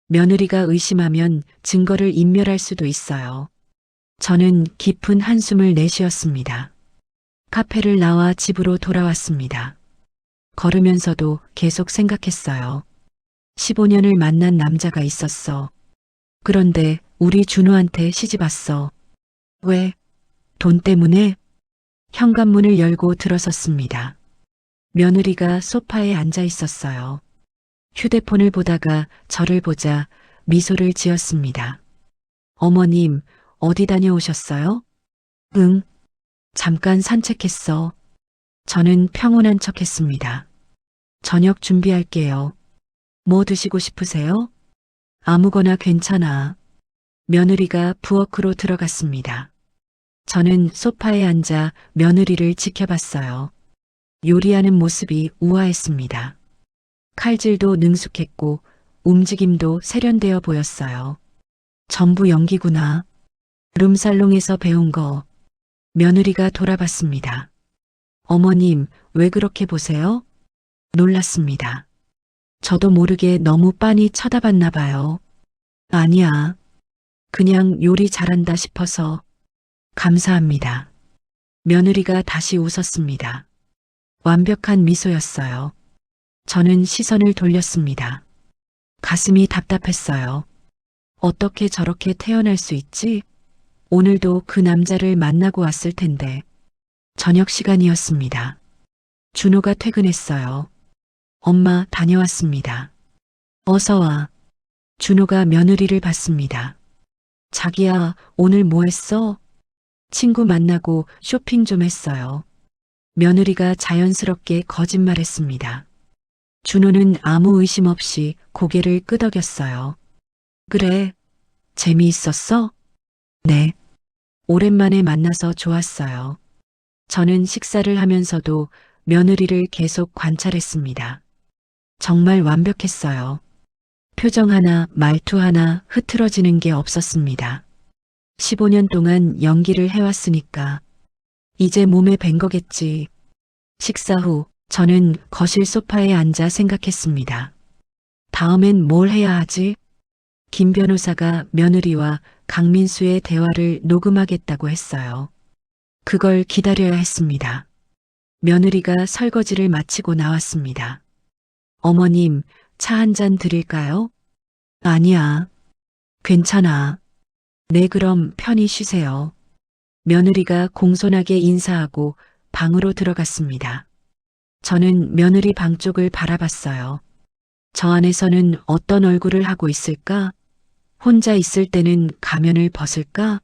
며느리가 의심하면 증거를 인멸할 수도 있어요. 저는 깊은 한숨을 내쉬었습니다. 카페를 나와 집으로 돌아왔습니다. 걸으면서도 계속 생각했어요. 15년을 만난 남자가 있었어. 그런데 우리 준호한테 시집 왔어. 왜? 돈 때문에? 현관문을 열고 들어섰습니다. 며느리가 소파에 앉아 있었어요. 휴대폰을 보다가 저를 보자 미소를 지었습니다. 어머님, 어디 다녀오셨어요? 응, 잠깐 산책했어. 저는 평온한 척 했습니다. 저녁 준비할게요. 뭐 드시고 싶으세요? 아무거나 괜찮아. 며느리가 부엌으로 들어갔습니다. 저는 소파에 앉아 며느리를 지켜봤어요. 요리하는 모습이 우아했습니다. 칼질도 능숙했고 움직임도 세련되어 보였어요. 전부 연기구나. 룸살롱에서 배운 거. 며느리가 돌아봤습니다. 어머님, 왜 그렇게 보세요? 놀랐습니다. 저도 모르게 너무 빤히 쳐다봤나 봐요. 아니야. 그냥 요리 잘한다 싶어서. 감사합니다. 며느리가 다시 웃었습니다. 완벽한 미소였어요. 저는 시선을 돌렸습니다. 가슴이 답답했어요. 어떻게 저렇게 태어날 수 있지? 오늘도 그 남자를 만나고 왔을 텐데. 저녁 시간이었습니다. 준호가 퇴근했어요. 엄마 다녀왔습니다. 어서 와. 준호가 며느리를 봤습니다. 자기야, 오늘 뭐 했어? 친구 만나고 쇼핑 좀 했어요. 며느리가 자연스럽게 거짓말했습니다. 준호는 아무 의심 없이 고개를 끄덕였어요. 그래, 재미있었어? 네. 오랜만에 만나서 좋았어요. 저는 식사를 하면서도 며느리를 계속 관찰했습니다. 정말 완벽했어요. 표정 하나, 말투 하나 흐트러지는 게 없었습니다. 15년 동안 연기를 해왔으니까 이제 몸에 밴 거겠지. 식사 후 저는 거실 소파에 앉아 생각했습니다. 다음엔 뭘 해야 하지? 김 변호사가 며느리와 강민수의 대화를 녹음하겠다고 했어요. 그걸 기다려야 했습니다. 며느리가 설거지를 마치고 나왔습니다. 어머님, 차 한 잔 드릴까요? 아니야. 괜찮아. 네, 그럼 편히 쉬세요. 며느리가 공손하게 인사하고 방으로 들어갔습니다. 저는 며느리 방 쪽을 바라봤어요. 저 안에서는 어떤 얼굴을 하고 있을까? 혼자 있을 때는 가면을 벗을까?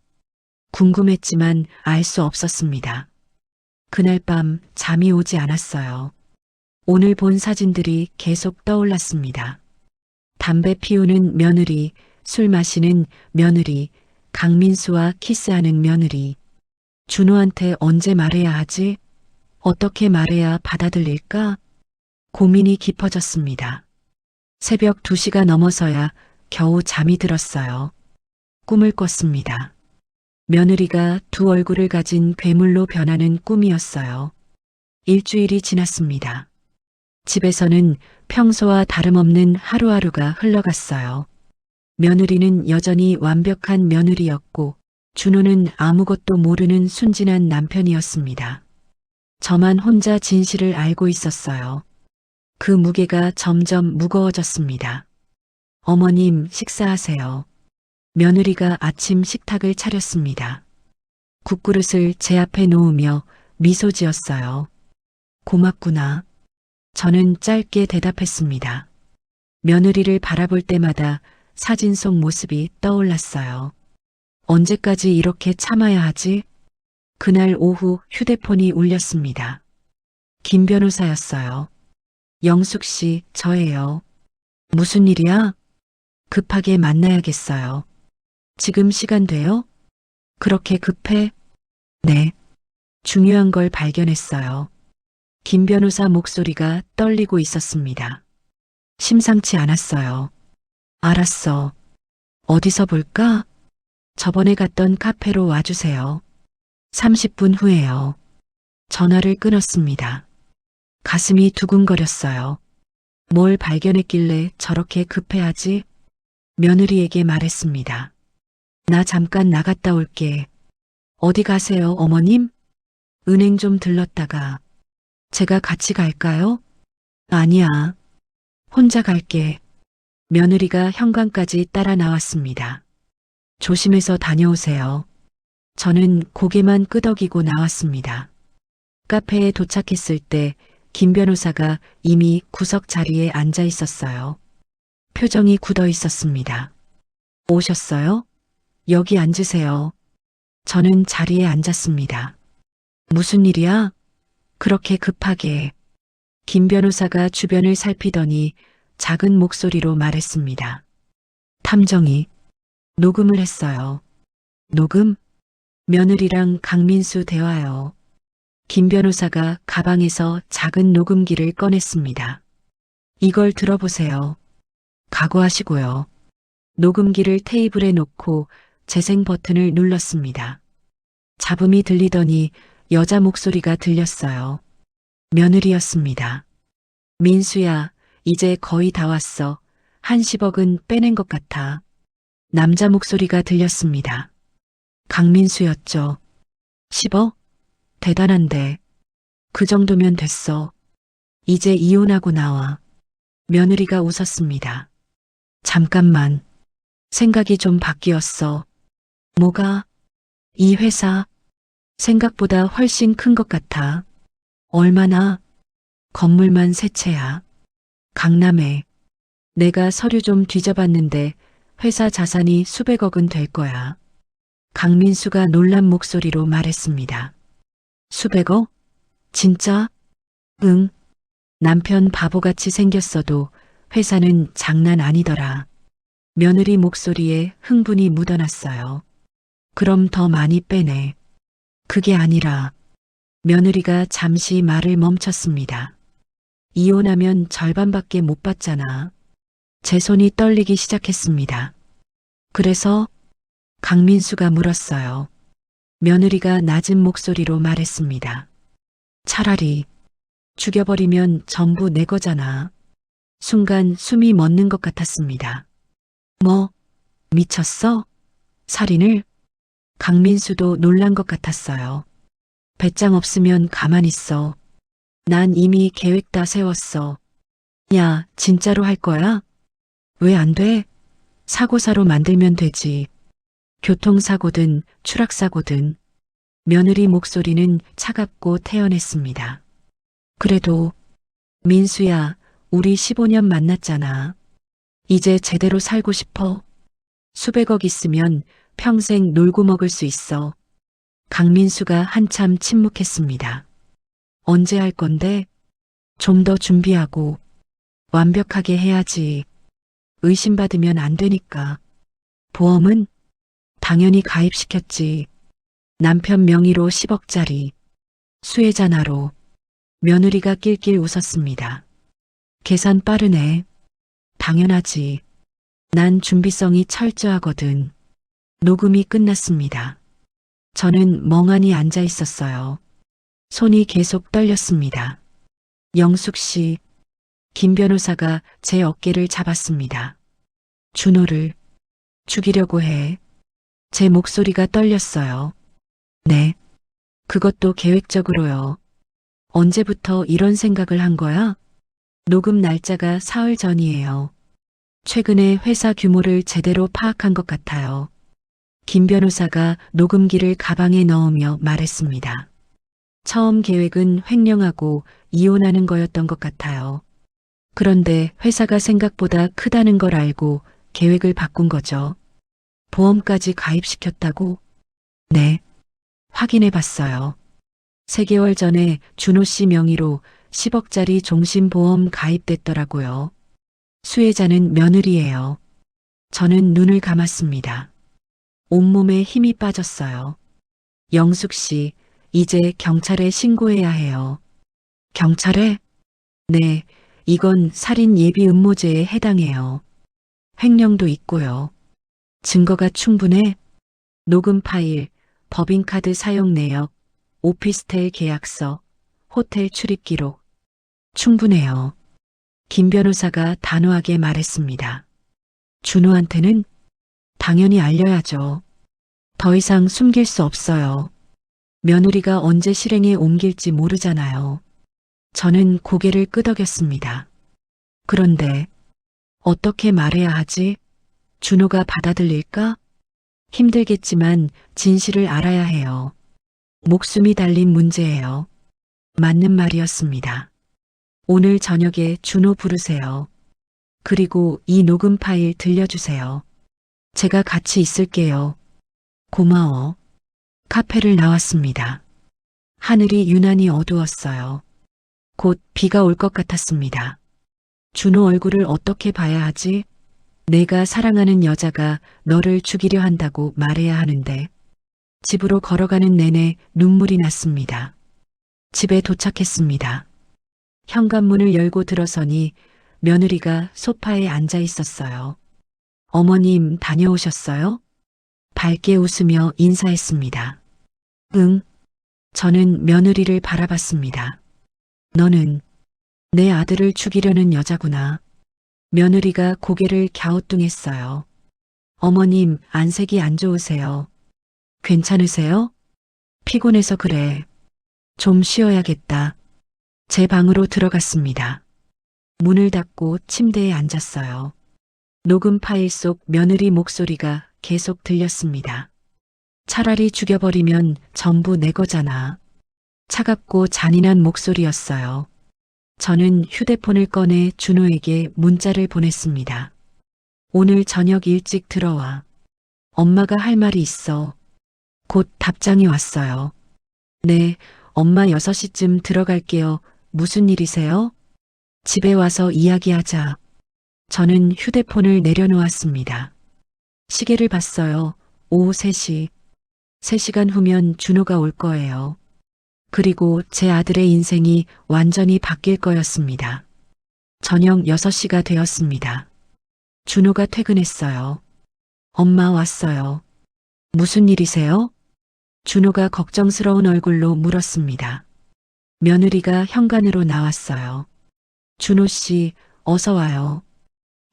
궁금했지만 알 수 없었습니다. 그날 밤 잠이 오지 않았어요. 오늘 본 사진들이 계속 떠올랐습니다. 담배 피우는 며느리, 술 마시는 며느리, 강민수와 키스하는 며느리. 준호한테 언제 말해야 하지? 어떻게 말해야 받아들일까? 고민이 깊어졌습니다. 새벽 2시가 넘어서야 겨우 잠이 들었어요. 꿈을 꿨습니다. 며느리가 두 얼굴을 가진 괴물로 변하는 꿈이었어요. 일주일이 지났습니다. 집에서는 평소와 다름없는 하루하루가 흘러갔어요. 며느리는 여전히 완벽한 며느리였고 준호는 아무것도 모르는 순진한 남편이었습니다. 저만 혼자 진실을 알고 있었어요. 그 무게가 점점 무거워졌습니다. 어머님, 식사하세요. 며느리가 아침 식탁을 차렸습니다. 국그릇을 제 앞에 놓으며 미소 지었어요. 고맙구나. 저는 짧게 대답했습니다. 며느리를 바라볼 때마다 사진 속 모습이 떠올랐어요. 언제까지 이렇게 참아야 하지? 그날 오후 휴대폰이 울렸습니다. 김 변호사였어요. 영숙 씨, 저예요. 무슨 일이야? 급하게 만나야겠어요. 지금 시간 돼요? 그렇게 급해? 네. 중요한 걸 발견했어요. 김 변호사 목소리가 떨리고 있었습니다. 심상치 않았어요. 알았어. 어디서 볼까? 저번에 갔던 카페로 와주세요. 30분 후에요. 전화를 끊었습니다. 가슴이 두근거렸어요. 뭘 발견했길래 저렇게 급해하지? 며느리에게 말했습니다. 나 잠깐 나갔다 올게. 어디 가세요, 어머님? 은행 좀 들렀다가. 제가 같이 갈까요? 아니야. 혼자 갈게. 며느리가 현관까지 따라 나왔습니다. 조심해서 다녀오세요. 저는 고개만 끄덕이고 나왔습니다. 카페에 도착했을 때 김 변호사가 이미 구석 자리에 앉아 있었어요. 표정이 굳어 있었습니다. 오셨어요? 여기 앉으세요. 저는 자리에 앉았습니다. 무슨 일이야? 그렇게 급하게. 김 변호사가 주변을 살피더니 작은 목소리로 말했습니다. 탐정이 녹음을 했어요. 녹음? 며느리랑 강민수 대화요. 김 변호사가 가방에서 작은 녹음기를 꺼냈습니다. 이걸 들어보세요. 각오하시고요. 녹음기를 테이블에 놓고 재생 버튼을 눌렀습니다. 잡음이 들리더니 여자 목소리가 들렸어요. 며느리였습니다. 민수야, 이제 거의 다 왔어. 한 10억은 빼낸 것 같아. 남자 목소리가 들렸습니다. 강민수였죠. 10억? 대단한데. 그 정도면 됐어. 이제 이혼하고 나와. 며느리가 웃었습니다. 잠깐만. 생각이 좀 바뀌었어. 뭐가? 이 회사? 생각보다 훨씬 큰 것 같아. 얼마나? 건물만 세 채야. 강남에. 내가 서류 좀 뒤져봤는데 회사 자산이 수백억은 될 거야. 강민수가 놀란 목소리로 말했습니다. 수백억? 진짜? 응. 남편 바보같이 생겼어도 회사는 장난 아니더라. 며느리 목소리에 흥분이 묻어났어요. 그럼 더 많이 빼내. 그게 아니라 며느리가 잠시 말을 멈췄습니다. 이혼하면 절반밖에 못 받잖아. 제 손이 떨리기 시작했습니다. 그래서 강민수가 물었어요. 며느리가 낮은 목소리로 말했습니다. 차라리 죽여버리면 전부 내 거잖아. 순간 숨이 멎는 것 같았습니다. 뭐, 미쳤어? 살인을? 강민수도 놀란 것 같았어요. 배짱 없으면 가만히 있어. 난 이미 계획 다 세웠어. 야, 진짜로 할 거야? 왜 안 돼? 사고사로 만들면 되지. 교통사고든 추락사고든. 며느리 목소리는 차갑고 태연했습니다. 그래도 민수야, 우리 15년 만났잖아. 이제 제대로 살고 싶어. 수백억 있으면 평생 놀고 먹을 수 있어. 강민수가 한참 침묵했습니다. 언제 할 건데? 좀 더 준비하고 완벽하게 해야지. 의심받으면 안 되니까. 보험은? 당연히 가입시켰지. 남편 명의로 10억짜리. 수혜자 나로. 며느리가 낄낄 웃었습니다. 계산 빠르네. 당연하지. 난 준비성이 철저하거든. 녹음이 끝났습니다. 저는 멍하니 앉아 있었어요. 손이 계속 떨렸습니다. 영숙 씨, 김 변호사가 제 어깨를 잡았습니다. 준호를 죽이려고 해. 제 목소리가 떨렸어요. 네. 그것도 계획적으로요. 언제부터 이런 생각을 한 거야? 녹음 날짜가 사흘 전이에요. 최근에 회사 규모를 제대로 파악한 것 같아요. 김 변호사가 녹음기를 가방에 넣으며 말했습니다. 처음 계획은 횡령하고 이혼하는 거였던 것 같아요. 그런데 회사가 생각보다 크다는 걸 알고 계획을 바꾼 거죠. 보험까지 가입시켰다고? 네. 확인해 봤어요. 3개월 전에 준호 씨 명의로 10억짜리 종신보험 가입됐더라고요. 수혜자는 며느리예요. 저는 눈을 감았습니다. 온몸에 힘이 빠졌어요. 영숙 씨, 이제 경찰에 신고해야 해요. 경찰에? 네, 이건 살인 예비 음모죄에 해당해요. 횡령도 있고요. 증거가 충분해? 녹음 파일, 법인카드 사용 내역, 오피스텔 계약서, 호텔 출입 기록. 충분해요. 김 변호사가 단호하게 말했습니다. 준호한테는 당연히 알려야죠. 더 이상 숨길 수 없어요. 며느리가 언제 실행에 옮길지 모르잖아요. 저는 고개를 끄덕였습니다. 그런데 어떻게 말해야 하지? 준호가 받아들일까? 힘들겠지만 진실을 알아야 해요. 목숨이 달린 문제예요. 맞는 말이었습니다. 오늘 저녁에 준호 부르세요. 그리고 이 녹음 파일 들려주세요. 제가 같이 있을게요. 고마워. 카페를 나왔습니다. 하늘이 유난히 어두웠어요. 곧 비가 올 것 같았습니다. 준호 얼굴을 어떻게 봐야 하지? 내가 사랑하는 여자가 너를 죽이려 한다고 말해야 하는데. 집으로 걸어가는 내내 눈물이 났습니다. 집에 도착했습니다. 현관문을 열고 들어서니 며느리가 소파에 앉아 있었어요. 어머님 다녀오셨어요? 밝게 웃으며 인사했습니다. 응. 저는 며느리를 바라봤습니다. 너는 내 아들을 죽이려는 여자구나. 며느리가 고개를 갸우뚱했어요. 어머님 안색이 안 좋으세요. 괜찮으세요? 피곤해서 그래. 좀 쉬어야겠다. 제 방으로 들어갔습니다. 문을 닫고 침대에 앉았어요. 녹음 파일 속 며느리 목소리가 계속 들렸습니다. 차라리 죽여버리면 전부 내 거잖아. 차갑고 잔인한 목소리였어요. 저는 휴대폰을 꺼내 준호에게 문자를 보냈습니다. 오늘 저녁 일찍 들어와. 엄마가 할 말이 있어. 곧 답장이 왔어요. 네, 엄마 6시쯤 들어갈게요. 무슨 일이세요? 집에 와서 이야기하자. 저는 휴대폰을 내려놓았습니다. 시계를 봤어요. 오후 3시. 3시간 후면 준호가 올 거예요. 그리고 제 아들의 인생이 완전히 바뀔 거였습니다. 저녁 6시가 되었습니다. 준호가 퇴근했어요. 엄마 왔어요. 무슨 일이세요? 준호가 걱정스러운 얼굴로 물었습니다. 며느리가 현관으로 나왔어요. 준호 씨, 어서 와요.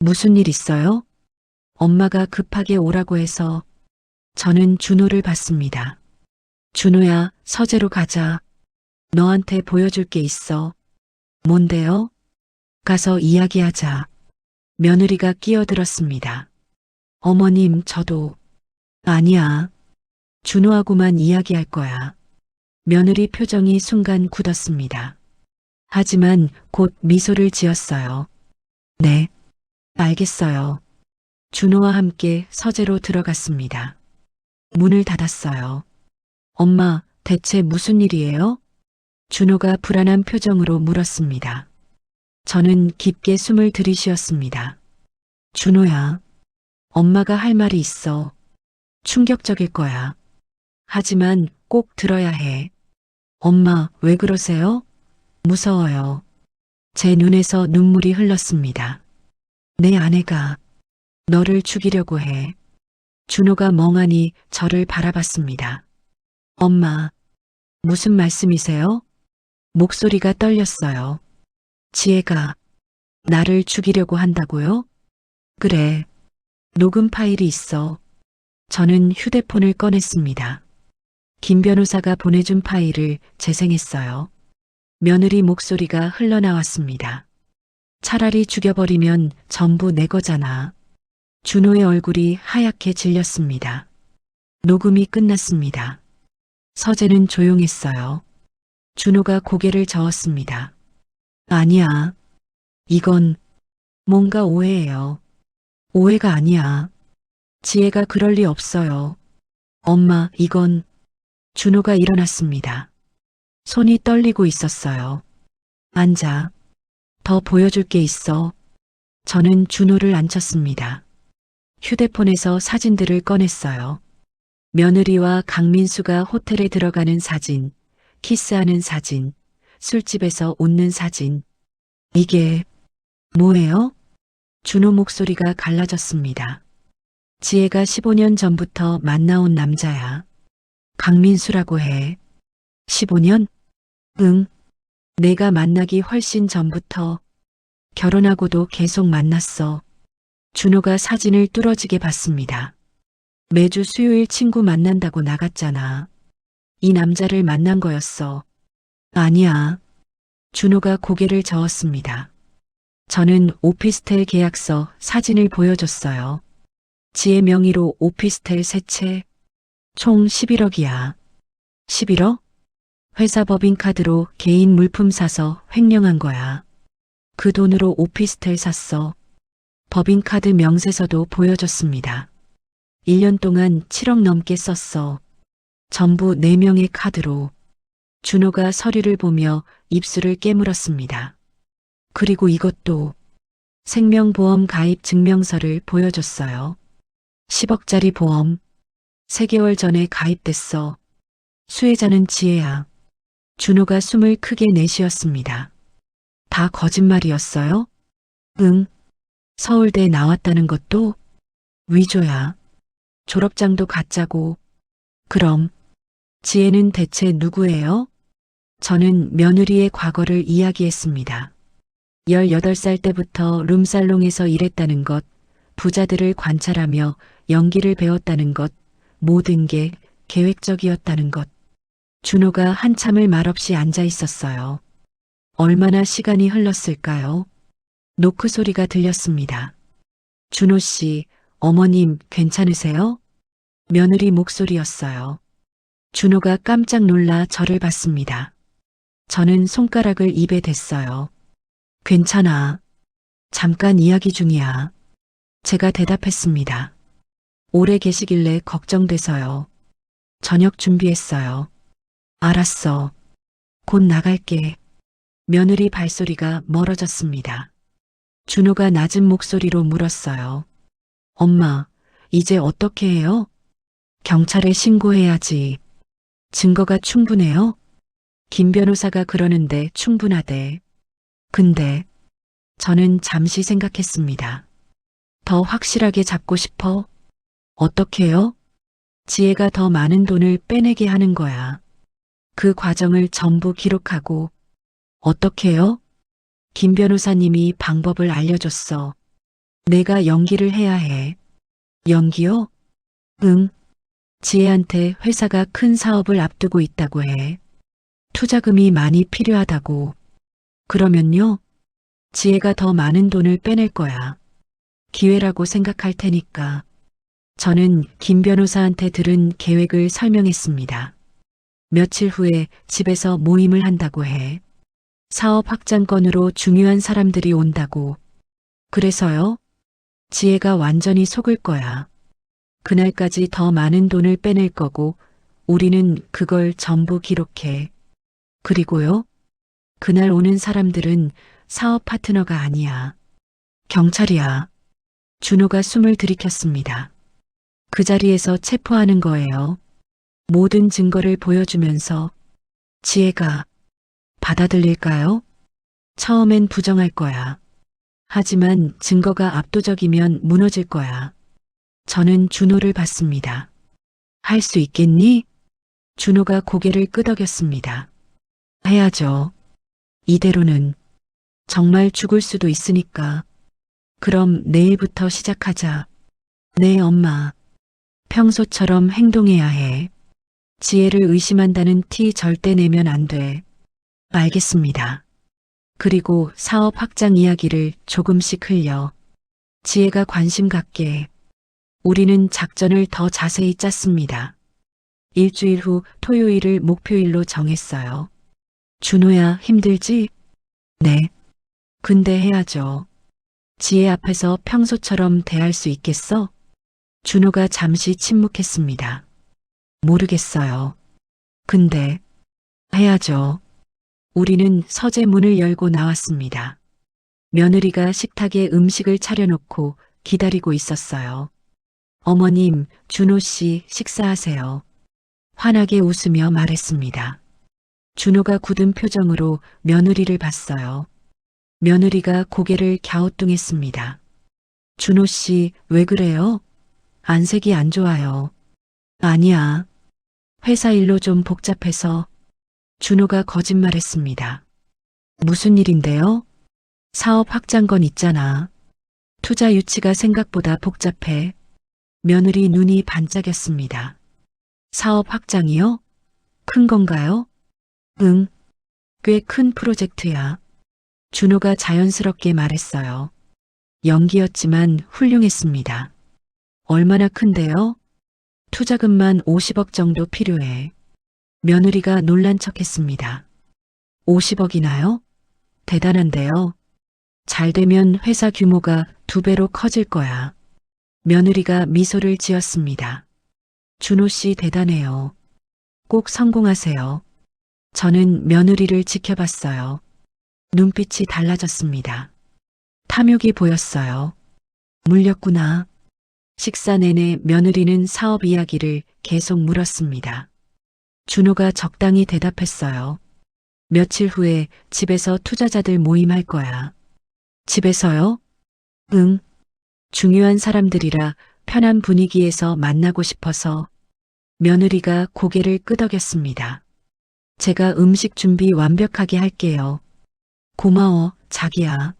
무슨 일 있어요? 엄마가 급하게 오라고 해서. 저는 준호를 봤습니다. 준호야, 서재로 가자. 너한테 보여줄 게 있어. 뭔데요? 가서 이야기하자. 며느리가 끼어들었습니다. 어머님, 저도. 아니야. 준호하고만 이야기할 거야. 며느리 표정이 순간 굳었습니다. 하지만 곧 미소를 지었어요. 네, 알겠어요. 준호와 함께 서재로 들어갔습니다. 문을 닫았어요. 엄마, 대체 무슨 일이에요? 준호가 불안한 표정으로 물었습니다. 저는 깊게 숨을 들이쉬었습니다. 준호야, 엄마가 할 말이 있어. 충격적일 거야. 하지만 꼭 들어야 해. 엄마, 왜 그러세요? 무서워요. 제 눈에서 눈물이 흘렀습니다. 내 아내가 너를 죽이려고 해. 준호가 멍하니 저를 바라봤습니다. 엄마, 무슨 말씀이세요? 목소리가 떨렸어요. 지혜가 나를 죽이려고 한다고요? 그래. 녹음 파일이 있어. 저는 휴대폰을 꺼냈습니다. 김 변호사가 보내준 파일을 재생했어요. 며느리 목소리가 흘러나왔습니다. 차라리 죽여버리면 전부 내 거잖아. 준호의 얼굴이 하얗게 질렸습니다. 녹음이 끝났습니다. 서재는 조용했어요. 준호가 고개를 저었습니다. 아니야. 이건 뭔가 오해예요. 오해가 아니야. 지혜가 그럴 리 없어요. 엄마, 이건. 준호가 일어났습니다. 손이 떨리고 있었어요. 앉아. 더 보여줄 게 있어. 저는 준호를 앉혔습니다. 휴대폰에서 사진들을 꺼냈어요. 며느리와 강민수가 호텔에 들어가는 사진, 키스하는 사진, 술집에서 웃는 사진. 이게 뭐예요? 준호 목소리가 갈라졌습니다. 지혜가 15년 전부터 만나온 남자야. 강민수라고 해. 15년? 응. 내가 만나기 훨씬 전부터. 결혼하고도 계속 만났어. 준호가 사진을 뚫어지게 봤습니다. 매주 수요일 친구 만난다고 나갔잖아. 이 남자를 만난 거였어. 아니야. 준호가 고개를 저었습니다. 저는 오피스텔 계약서 사진을 보여줬어요. 지혜 명의로 오피스텔 세 채, 총 11억이야. 11억? 회사 법인카드로 개인 물품 사서 횡령한 거야. 그 돈으로 오피스텔 샀어. 법인카드 명세서도 보여줬습니다. 1년 동안 7억 넘게 썼어. 전부 4명의 카드로. 준호가 서류를 보며 입술을 깨물었습니다. 그리고 이것도 생명보험 가입 증명서를 보여줬어요. 10억짜리 보험. 3개월 전에 가입됐어. 수혜자는 지혜야. 준호가 숨을 크게 내쉬었습니다. 다 거짓말이었어요? 응. 서울대 나왔다는 것도 위조야. 졸업장도 가짜고. 그럼 지혜는 대체 누구예요? 저는 며느리의 과거를 이야기했습니다. 18살 때부터 룸살롱에서 일했다는 것, 부자들을 관찰하며 연기를 배웠다는 것, 모든 게 계획적이었다는 것. 준호가 한참을 말없이 앉아 있었어요. 얼마나 시간이 흘렀을까요? 노크 소리가 들렸습니다. 준호 씨, 어머님 괜찮으세요? 며느리 목소리였어요. 준호가 깜짝 놀라 저를 봤습니다. 저는 손가락을 입에 댔어요. 괜찮아. 잠깐 이야기 중이야. 제가 대답했습니다. 오래 계시길래 걱정돼서요. 저녁 준비했어요. 알았어. 곧 나갈게. 며느리 발소리가 멀어졌습니다. 준호가 낮은 목소리로 물었어요. 엄마, 이제 어떻게 해요? 경찰에 신고해야지. 증거가 충분해요? 김 변호사가 그러는데 충분하대. 근데 저는 잠시 생각했습니다. 더 확실하게 잡고 싶어? 어떻게요? 지혜가 더 많은 돈을 빼내게 하는 거야. 그 과정을 전부 기록하고. 어떻게요? 김 변호사님이 방법을 알려줬어. 내가 연기를 해야 해. 연기요? 응. 지혜한테 회사가 큰 사업을 앞두고 있다고 해. 투자금이 많이 필요하다고. 그러면요? 지혜가 더 많은 돈을 빼낼 거야. 기회라고 생각할 테니까. 저는 김 변호사한테 들은 계획을 설명했습니다. 며칠 후에 집에서 모임을 한다고 해. 사업 확장건으로 중요한 사람들이 온다고. 그래서요? 지혜가 완전히 속을 거야. 그날까지 더 많은 돈을 빼낼 거고 우리는 그걸 전부 기록해. 그리고요? 그날 오는 사람들은 사업 파트너가 아니야. 경찰이야. 준호가 숨을 들이켰습니다. 그 자리에서 체포하는 거예요. 모든 증거를 보여주면서. 지혜가 받아들일까요? 처음엔 부정할 거야. 하지만 증거가 압도적이면 무너질 거야. 저는 준호를 봤습니다. 할 수 있겠니? 준호가 고개를 끄덕였습니다. 해야죠. 이대로는 정말 죽을 수도 있으니까. 그럼 내일부터 시작하자. 네, 엄마. 평소처럼 행동해야 해. 지혜를 의심한다는 티 절대 내면 안 돼. 알겠습니다. 그리고 사업 확장 이야기를 조금씩 흘려. 지혜가 관심 갖게. 우리는 작전을 더 자세히 짰습니다. 일주일 후 토요일을 목표일로 정했어요. 준호야, 힘들지? 네. 근데 해야죠. 지혜 앞에서 평소처럼 대할 수 있겠어? 준호가 잠시 침묵했습니다. 모르겠어요. 근데 해야죠. 우리는 서재 문을 열고 나왔습니다. 며느리가 식탁에 음식을 차려놓고 기다리고 있었어요. 어머님, 준호 씨 식사하세요. 환하게 웃으며 말했습니다. 준호가 굳은 표정으로 며느리를 봤어요. 며느리가 고개를 갸우뚱했습니다. 준호 씨, 왜 그래요? 안색이 안 좋아요. 아니야. 회사 일로 좀 복잡해서. 준호가 거짓말했습니다. 무슨 일인데요? 사업 확장건 있잖아. 투자 유치가 생각보다 복잡해. 며느리 눈이 반짝였습니다. 사업 확장이요? 큰 건가요? 응, 꽤 큰 프로젝트야. 준호가 자연스럽게 말했어요. 연기였지만 훌륭했습니다. 얼마나 큰데요? 투자금만 50억 정도 필요해. 며느리가 놀란 척했습니다. 50억이나요? 대단한데요. 잘 되면 회사 규모가 2배로 커질 거야. 며느리가 미소를 지었습니다. 준호 씨 대단해요. 꼭 성공하세요. 저는 며느리를 지켜봤어요. 눈빛이 달라졌습니다. 탐욕이 보였어요. 물렸구나. 식사 내내 며느리는 사업 이야기를 계속 물었습니다. 준호가 적당히 대답했어요. 며칠 후에 집에서 투자자들 모임할 거야. 집에서요? 응. 중요한 사람들이라 편한 분위기에서 만나고 싶어서. 며느리가 고개를 끄덕였습니다. 제가 음식 준비 완벽하게 할게요. 고마워, 자기야.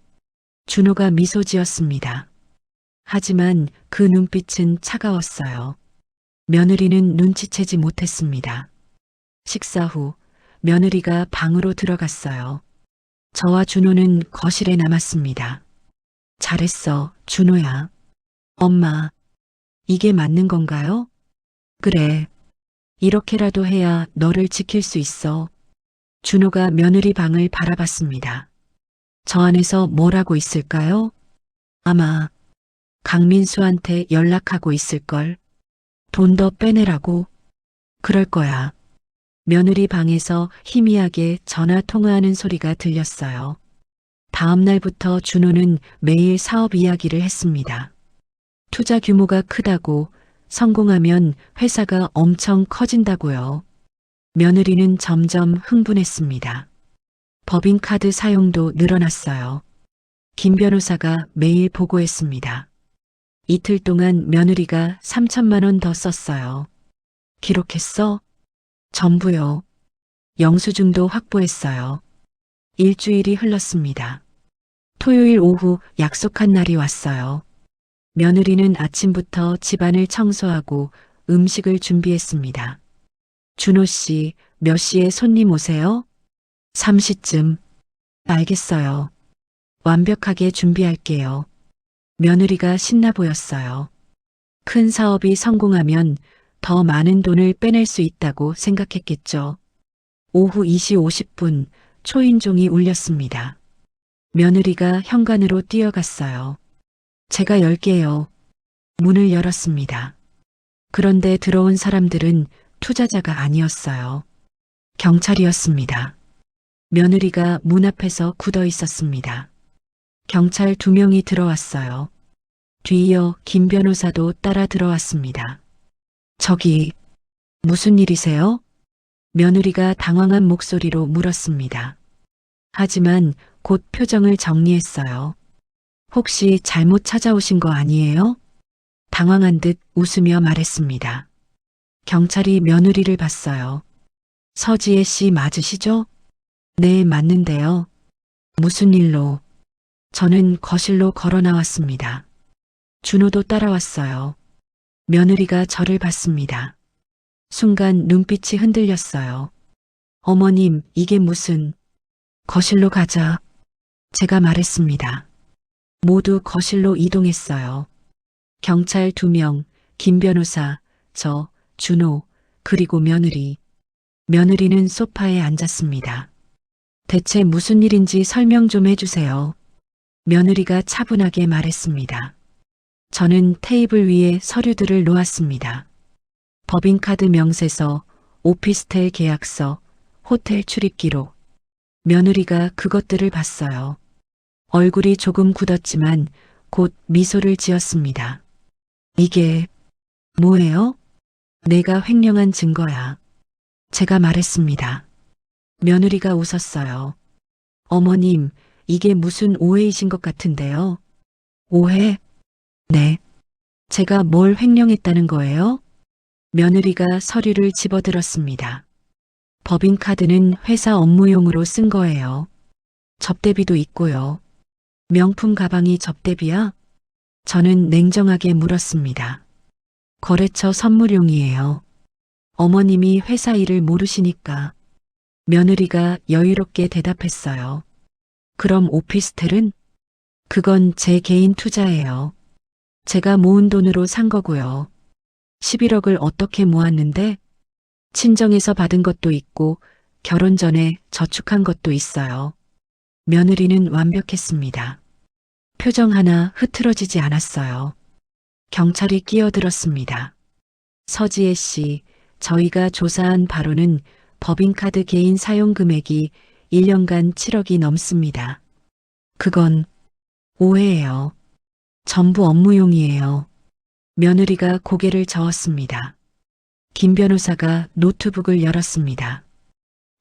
준호가 미소 지었습니다. 하지만 그 눈빛은 차가웠어요. 며느리는 눈치채지 못했습니다. 식사 후 며느리가 방으로 들어갔어요. 저와 준호는 거실에 남았습니다. 잘했어, 준호야. 엄마, 이게 맞는 건가요? 그래. 이렇게라도 해야 너를 지킬 수 있어. 준호가 며느리 방을 바라봤습니다. 저 안에서 뭘 하고 있을까요? 아마 강민수한테 연락하고 있을걸. 돈 더 빼내라고. 그럴 거야. 며느리 방에서 희미하게 전화 통화하는 소리가 들렸어요. 다음 날부터 준호는 매일 사업 이야기를 했습니다. 투자 규모가 크다고, 성공하면 회사가 엄청 커진다고요. 며느리는 점점 흥분했습니다. 법인카드 사용도 늘어났어요. 김 변호사가 매일 보고했습니다. 이틀 동안 며느리가 3천만 원 더 썼어요. 기록했어? 전부요. 영수증도 확보했어요. 일주일이 흘렀습니다. 토요일 오후 약속한 날이 왔어요. 며느리는 아침부터 집안을 청소하고 음식을 준비했습니다. 준호 씨, 몇 시에 손님 오세요? 3시쯤. 알겠어요. 완벽하게 준비할게요. 며느리가 신나 보였어요. 큰 사업이 성공하면 더 많은 돈을 빼낼 수 있다고 생각했겠죠. 오후 2시 50분 초인종이 울렸습니다. 며느리가 현관으로 뛰어갔어요. 제가 열게요. 문을 열었습니다. 그런데 들어온 사람들은 투자자가 아니었어요. 경찰이었습니다. 며느리가 문 앞에서 굳어 있었습니다. 경찰 2명이 들어왔어요. 뒤이어 김 변호사도 따라 들어왔습니다. 저기, 무슨 일이세요? 며느리가 당황한 목소리로 물었습니다. 하지만 곧 표정을 정리했어요. 혹시 잘못 찾아오신 거 아니에요? 당황한 듯 웃으며 말했습니다. 경찰이 며느리를 봤어요. 서지혜 씨 맞으시죠? 네, 맞는데요. 무슨 일로? 저는 거실로 걸어 나왔습니다. 준호도 따라왔어요. 며느리가 저를 봤습니다. 순간 눈빛이 흔들렸어요. 어머님, 이게 무슨... 거실로 가자. 제가 말했습니다. 모두 거실로 이동했어요. 경찰 2명, 김 변호사, 저, 준호, 그리고 며느리. 며느리는 소파에 앉았습니다. 대체 무슨 일인지 설명 좀 해주세요. 며느리가 차분하게 말했습니다. 저는 테이블 위에 서류들을 놓았습니다. 법인카드 명세서, 오피스텔 계약서, 호텔 출입 기록. 며느리가 그것들을 봤어요. 얼굴이 조금 굳었지만 곧 미소를 지었습니다. 이게 뭐예요? 내가 횡령한 증거야. 제가 말했습니다. 며느리가 웃었어요. 어머님, 이게 무슨 오해이신 것 같은데요. 오해? 네. 제가 뭘 횡령했다는 거예요? 며느리가 서류를 집어들었습니다. 법인카드는 회사 업무용으로 쓴 거예요. 접대비도 있고요. 명품 가방이 접대비야? 저는 냉정하게 물었습니다. 거래처 선물용이에요. 어머님이 회사 일을 모르시니까. 며느리가 여유롭게 대답했어요. 그럼 오피스텔은? 그건 제 개인 투자예요. 제가 모은 돈으로 산 거고요. 11억을 어떻게 모았는데? 친정에서 받은 것도 있고 결혼 전에 저축한 것도 있어요. 며느리는 완벽했습니다. 표정 하나 흐트러지지 않았어요. 경찰이 끼어들었습니다. 서지혜 씨, 저희가 조사한 바로는 법인카드 개인 사용 금액이 1년간 7억이 넘습니다. 그건 오해예요. 전부 업무용이에요. 며느리가 고개를 저었습니다. 김 변호사가 노트북을 열었습니다.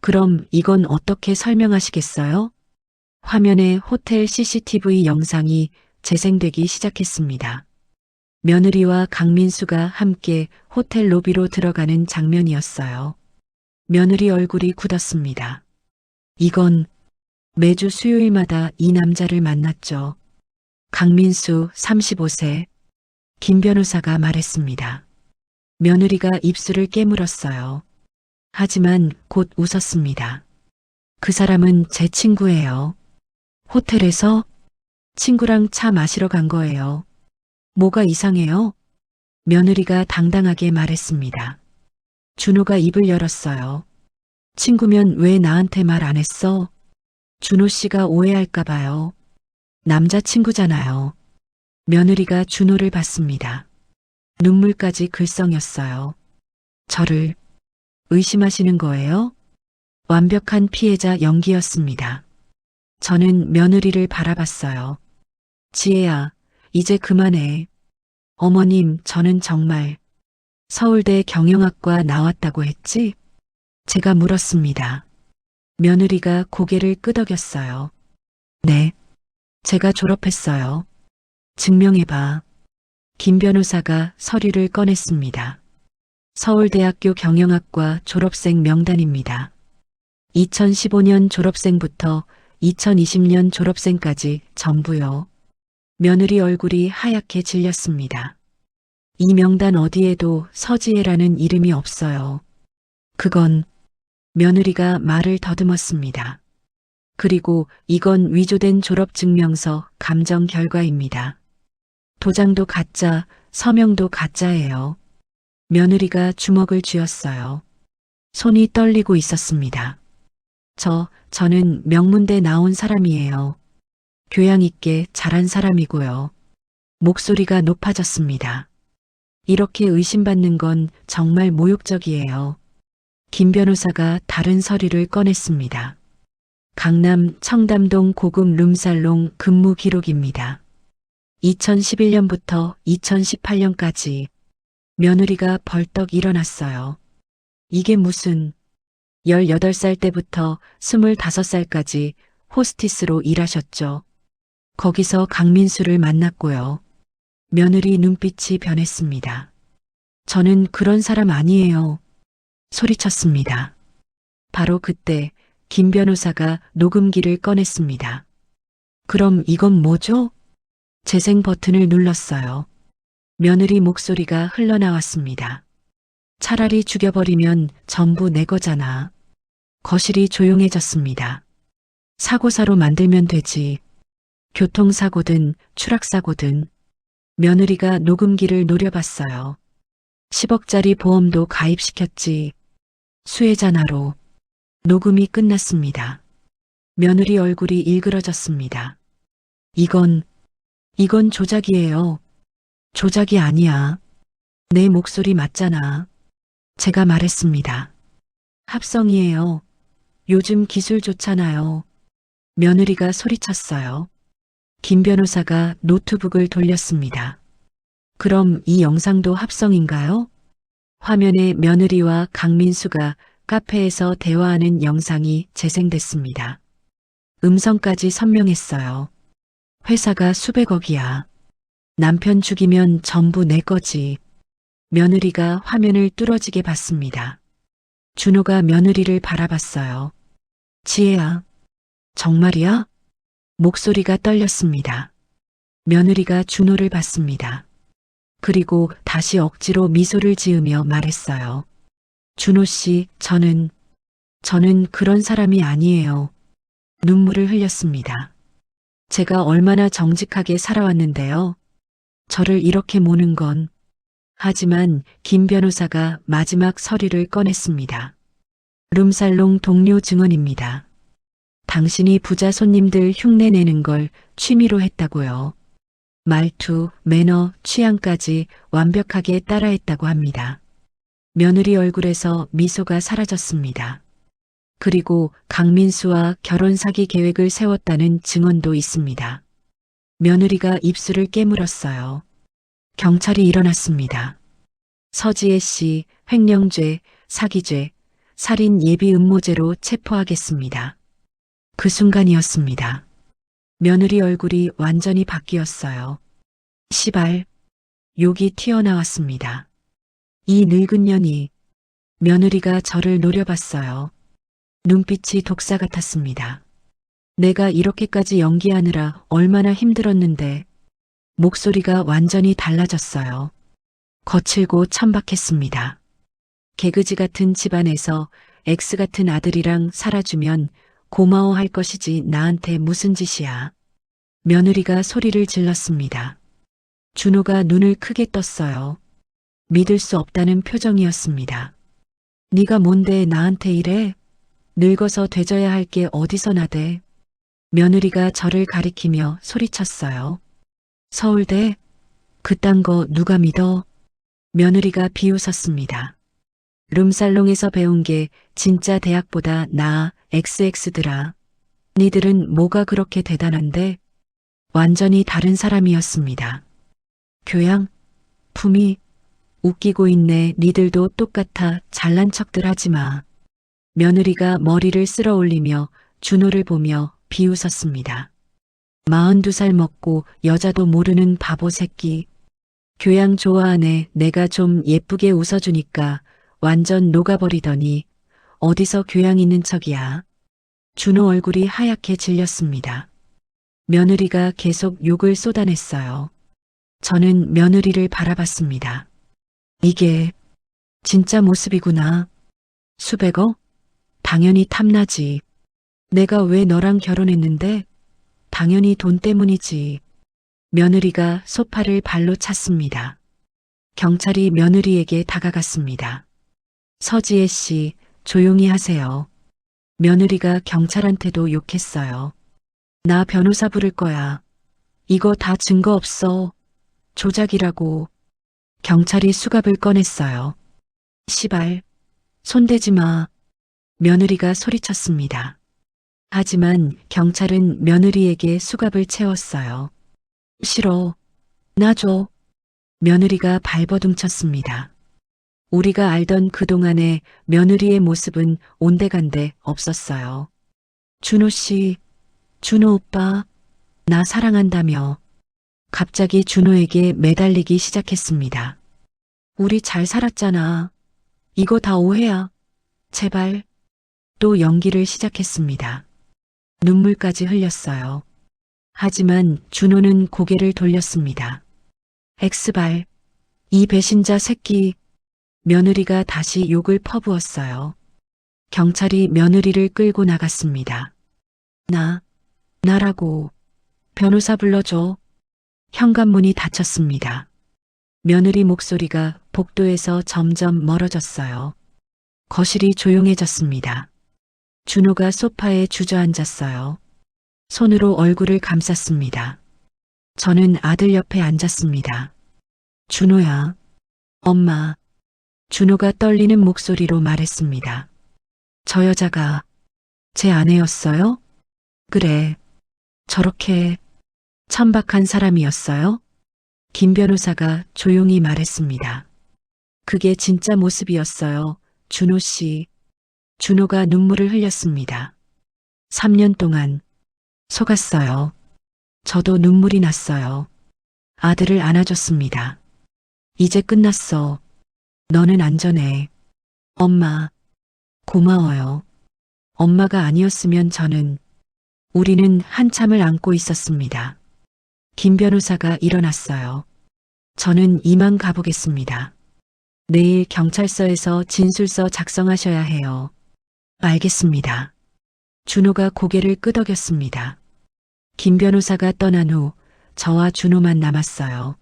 그럼 이건 어떻게 설명하시겠어요? 화면에 호텔 CCTV 영상이 재생되기 시작했습니다. 며느리와 강민수가 함께 호텔 로비로 들어가는 장면이었어요. 며느리 얼굴이 굳었습니다. 이건 매주 수요일마다 이 남자를 만났죠. 강민수 35세. 김 변호사가 말했습니다. 며느리가 입술을 깨물었어요. 하지만 곧 웃었습니다. 그 사람은 제 친구예요. 호텔에서 친구랑 차 마시러 간 거예요. 뭐가 이상해요? 며느리가 당당하게 말했습니다. 준호가 입을 열었어요. 친구면 왜 나한테 말 안 했어? 준호 씨가 오해할까 봐요. 남자친구잖아요. 며느리가 준호를 봤습니다. 눈물까지 글썽였어요. 저를 의심하시는 거예요? 완벽한 피해자 연기였습니다. 저는 며느리를 바라봤어요. 지혜야, 이제 그만해. 어머님, 저는 정말 서울대 경영학과 나왔다고 했지? 제가 물었습니다. 며느리가 고개를 끄덕였어요. 네, 제가 졸업했어요. 증명해봐. 김 변호사가 서류를 꺼냈습니다. 서울대학교 경영학과 졸업생 명단입니다. 2015년 졸업생부터 2020년 졸업생까지 전부요. 며느리 얼굴이 하얗게 질렸습니다. 이 명단 어디에도 서지혜라는 이름이 없어요. 그건 며느리가 말을 더듬었습니다. 그리고 이건 위조된 졸업증명서 감정 결과입니다. 도장도 가짜, 서명도 가짜예요. 며느리가 주먹을 쥐었어요. 손이 떨리고 있었습니다. 저는 명문대 나온 사람이에요. 교양 있게 자란 사람이고요. 목소리가 높아졌습니다. 이렇게 의심받는 건 정말 모욕적이에요. 김 변호사가 다른 서류를 꺼냈습니다. 강남 청담동 고급 룸살롱 근무 기록입니다. 2011년부터 2018년까지 며느리가 벌떡 일어났어요. 이게 무슨 18살 때부터 25살까지 호스티스로 일하셨죠. 거기서 강민수를 만났고요. 며느리 눈빛이 변했습니다. 저는 그런 사람 아니에요. 소리쳤습니다. 바로 그때 김 변호사가 녹음기를 꺼냈습니다. 그럼 이건 뭐죠? 재생 버튼을 눌렀어요. 며느리 목소리가 흘러나왔습니다. 차라리 죽여버리면 전부 내 거잖아. 거실이 조용해졌습니다. 사고사로 만들면 되지. 교통사고든 추락사고든. 며느리가 녹음기를 노려봤어요. 10억짜리 보험도 가입시켰지. 수혜자나로. 녹음이 끝났습니다. 며느리 얼굴이 일그러졌습니다. 이건 조작이에요. 조작이 아니야. 내 목소리 맞잖아. 제가 말했습니다. 합성이에요. 요즘 기술 좋잖아요. 며느리가 소리쳤어요. 김 변호사가 노트북을 돌렸습니다. 그럼 이 영상도 합성인가요? 화면에 며느리와 강민수가 카페에서 대화하는 영상이 재생됐습니다. 음성까지 선명했어요. 회사가 수백억이야. 남편 죽이면 전부 내 거지. 며느리가 화면을 뚫어지게 봤습니다. 준호가 며느리를 바라봤어요. 지혜야, 정말이야? 목소리가 떨렸습니다. 며느리가 준호를 봤습니다. 그리고 다시 억지로 미소를 지으며 말했어요. 준호 씨, 저는 그런 사람이 아니에요. 눈물을 흘렸습니다. 제가 얼마나 정직하게 살아왔는데요. 저를 이렇게 모는 건. 하지만 김 변호사가 마지막 서류를 꺼냈습니다. 룸살롱 동료 증언입니다. 당신이 부자 손님들 흉내 내는 걸 취미로 했다고요. 말투, 매너, 취향까지 완벽하게 따라했다고 합니다. 며느리 얼굴에서 미소가 사라졌습니다. 그리고 강민수와 결혼 사기 계획을 세웠다는 증언도 있습니다. 며느리가 입술을 깨물었어요. 경찰이 일어났습니다. 서지혜 씨 횡령죄, 사기죄, 살인 예비 음모죄로 체포하겠습니다. 그 순간이었습니다. 며느리 얼굴이 완전히 바뀌었어요. 시발, 욕이 튀어나왔습니다. 이 늙은 년이. 며느리가 저를 노려봤어요. 눈빛이 독사 같았습니다. 내가 이렇게까지 연기하느라 얼마나 힘들었는데. 목소리가 완전히 달라졌어요. 거칠고 천박했습니다. 개그지 같은 집안에서 X 같은 아들이랑 살아주면 고마워할 것이지 나한테 무슨 짓이야. 며느리가 소리를 질렀습니다. 준호가 눈을 크게 떴어요. 믿을 수 없다는 표정이었습니다. 네가 뭔데 나한테 이래? 늙어서 되져야 할 게 어디서 나대? 며느리가 저를 가리키며 소리쳤어요. 서울대? 그딴 거 누가 믿어? 며느리가 비웃었습니다. 룸살롱에서 배운 게 진짜 대학보다 나아 XX더라. 니들은 뭐가 그렇게 대단한데? 완전히 다른 사람이었습니다. 교양? 품위? 웃기고 있네. 니들도 똑같아. 잘난 척들 하지 마. 며느리가 머리를 쓸어 올리며 준호를 보며 비웃었습니다. 42살 먹고 여자도 모르는 바보 새끼. 교양 좋아하네. 내가 좀 예쁘게 웃어주니까 완전 녹아버리더니 어디서 교양 있는 척이야. 준호 얼굴이 하얗게 질렸습니다. 며느리가 계속 욕을 쏟아냈어요. 저는 며느리를 바라봤습니다. 이게 진짜 모습이구나. 수백억? 당연히 탐나지. 내가 왜 너랑 결혼했는데? 당연히 돈 때문이지. 며느리가 소파를 발로 찼습니다. 경찰이 며느리에게 다가갔습니다. 서지혜 씨, 조용히 하세요. 며느리가 경찰한테도 욕했어요. 나 변호사 부를 거야. 이거 다 증거 없어. 조작이라고. 경찰이 수갑을 꺼냈어요. 시발, 손대지 마. 며느리가 소리쳤습니다. 하지만 경찰은 며느리에게 수갑을 채웠어요. 싫어. 놔줘. 며느리가 발버둥쳤습니다. 우리가 알던 그동안의 며느리의 모습은 온데간데 없었어요. 준호 씨, 준호 오빠, 나 사랑한다며. 갑자기 준호에게 매달리기 시작했습니다. 우리 잘 살았잖아. 이거 다 오해야. 제발. 또 연기를 시작했습니다. 눈물까지 흘렸어요. 하지만 준호는 고개를 돌렸습니다. 엑스발, 이 배신자 새끼. 며느리가 다시 욕을 퍼부었어요. 경찰이 며느리를 끌고 나갔습니다. 나라고. 변호사 불러줘. 현관문이 닫혔습니다. 며느리 목소리가 복도에서 점점 멀어졌어요. 거실이 조용해졌습니다. 준호가 소파에 주저앉았어요. 손으로 얼굴을 감쌌습니다. 저는 아들 옆에 앉았습니다. 준호야. 엄마. 준호가 떨리는 목소리로 말했습니다. 저 여자가 제 아내였어요? 그래. 저렇게 천박한 사람이었어요? 김 변호사가 조용히 말했습니다. 그게 진짜 모습이었어요. 준호 씨. 준호가 눈물을 흘렸습니다. 3년 동안 속았어요. 저도 눈물이 났어요. 아들을 안아줬습니다. 이제 끝났어. 너는 안전해. 엄마, 고마워요. 엄마가 아니었으면 우리는 한참을 안고 있었습니다. 김 변호사가 일어났어요. 저는 이만 가보겠습니다. 내일 경찰서에서 진술서 작성하셔야 해요. 알겠습니다. 준호가 고개를 끄덕였습니다. 김 변호사가 떠난 후 저와 준호만 남았어요.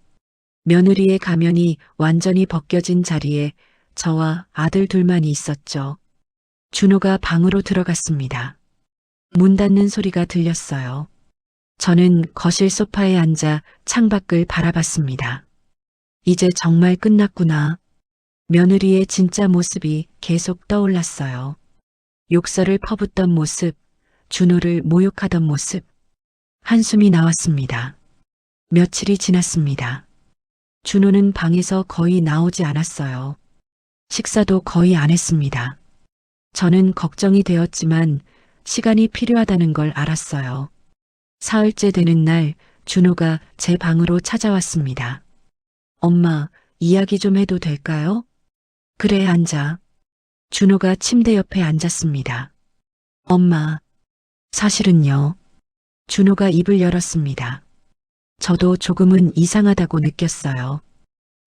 며느리의 가면이 완전히 벗겨진 자리에 저와 아들 둘만이 있었죠. 준호가 방으로 들어갔습니다. 문 닫는 소리가 들렸어요. 저는 거실 소파에 앉아 창밖을 바라봤습니다. 이제 정말 끝났구나. 며느리의 진짜 모습이 계속 떠올랐어요. 욕설을 퍼붓던 모습, 준호를 모욕하던 모습. 한숨이 나왔습니다. 며칠이 지났습니다. 준호는 방에서 거의 나오지 않았어요. 식사도 거의 안 했습니다. 저는 걱정이 되었지만 시간이 필요하다는 걸 알았어요. 사흘째 되는 날 준호가 제 방으로 찾아왔습니다. 엄마, 이야기 좀 해도 될까요? 그래, 앉아. 준호가 침대 옆에 앉았습니다. 엄마, 사실은요. 준호가 입을 열었습니다. 저도 조금은 이상하다고 느꼈어요.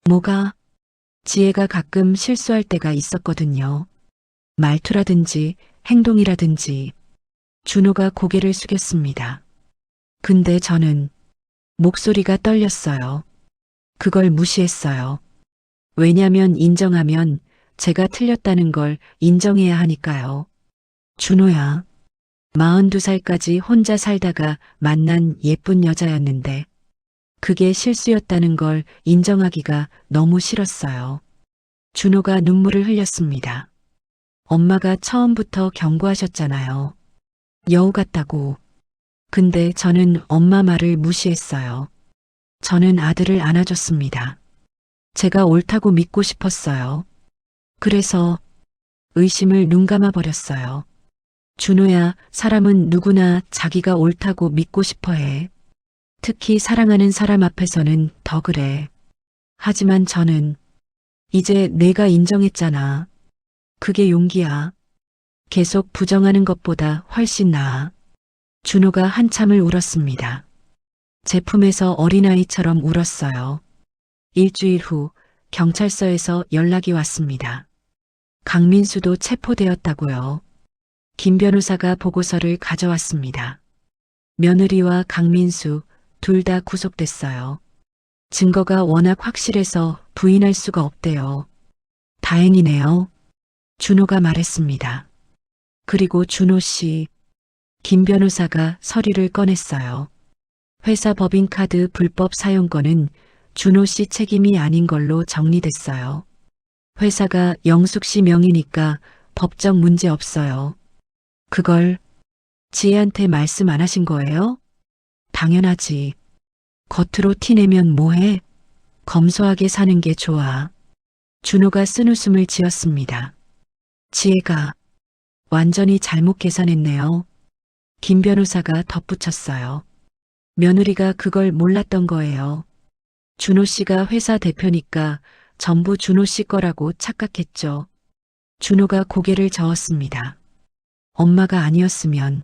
뭐가? 지혜가 가끔 실수할 때가 있었거든요. 말투라든지 행동이라든지. 준호가 고개를 숙였습니다. 근데 저는 목소리가 떨렸어요. 그걸 무시했어요. 왜냐면 인정하면 제가 틀렸다는 걸 인정해야 하니까요. 준호야, 42살까지 혼자 살다가 만난 예쁜 여자였는데 그게 실수였다는 걸 인정하기가 너무 싫었어요. 준호가 눈물을 흘렸습니다. 엄마가 처음부터 경고하셨잖아요. 여우 같다고. 근데 저는 엄마 말을 무시했어요. 저는 아들을 안아줬습니다. 제가 옳다고 믿고 싶었어요. 그래서 의심을 눈감아 버렸어요. 준호야, 사람은 누구나 자기가 옳다고 믿고 싶어 해. 특히 사랑하는 사람 앞에서는 더 그래. 하지만 저는 이제 내가 인정했잖아. 그게 용기야. 계속 부정하는 것보다 훨씬 나아. 준호가 한참을 울었습니다. 제품에서 어린아이처럼 울었어요. 일주일 후 경찰서에서 연락이 왔습니다. 강민수도 체포되었다고요. 김 변호사가 보고서를 가져왔습니다. 며느리와 강민수 둘 다 구속됐어요. 증거가 워낙 확실해서 부인할 수가 없대요. 다행이네요. 준호가 말했습니다. 그리고 준호 씨, 김 변호사가 서류를 꺼냈어요. 회사 법인카드 불법 사용권은 준호 씨 책임이 아닌 걸로 정리됐어요. 회사가 영숙 씨 명의니까 법적 문제 없어요. 그걸 지혜한테 말씀 안 하신 거예요? 당연하지. 겉으로 티내면 뭐해? 검소하게 사는 게 좋아. 준호가 쓴웃음을 지었습니다. 지혜가 완전히 잘못 계산했네요. 김 변호사가 덧붙였어요. 며느리가 그걸 몰랐던 거예요. 준호 씨가 회사 대표니까 전부 준호 씨 거라고 착각했죠. 준호가 고개를 저었습니다. 엄마가 아니었으면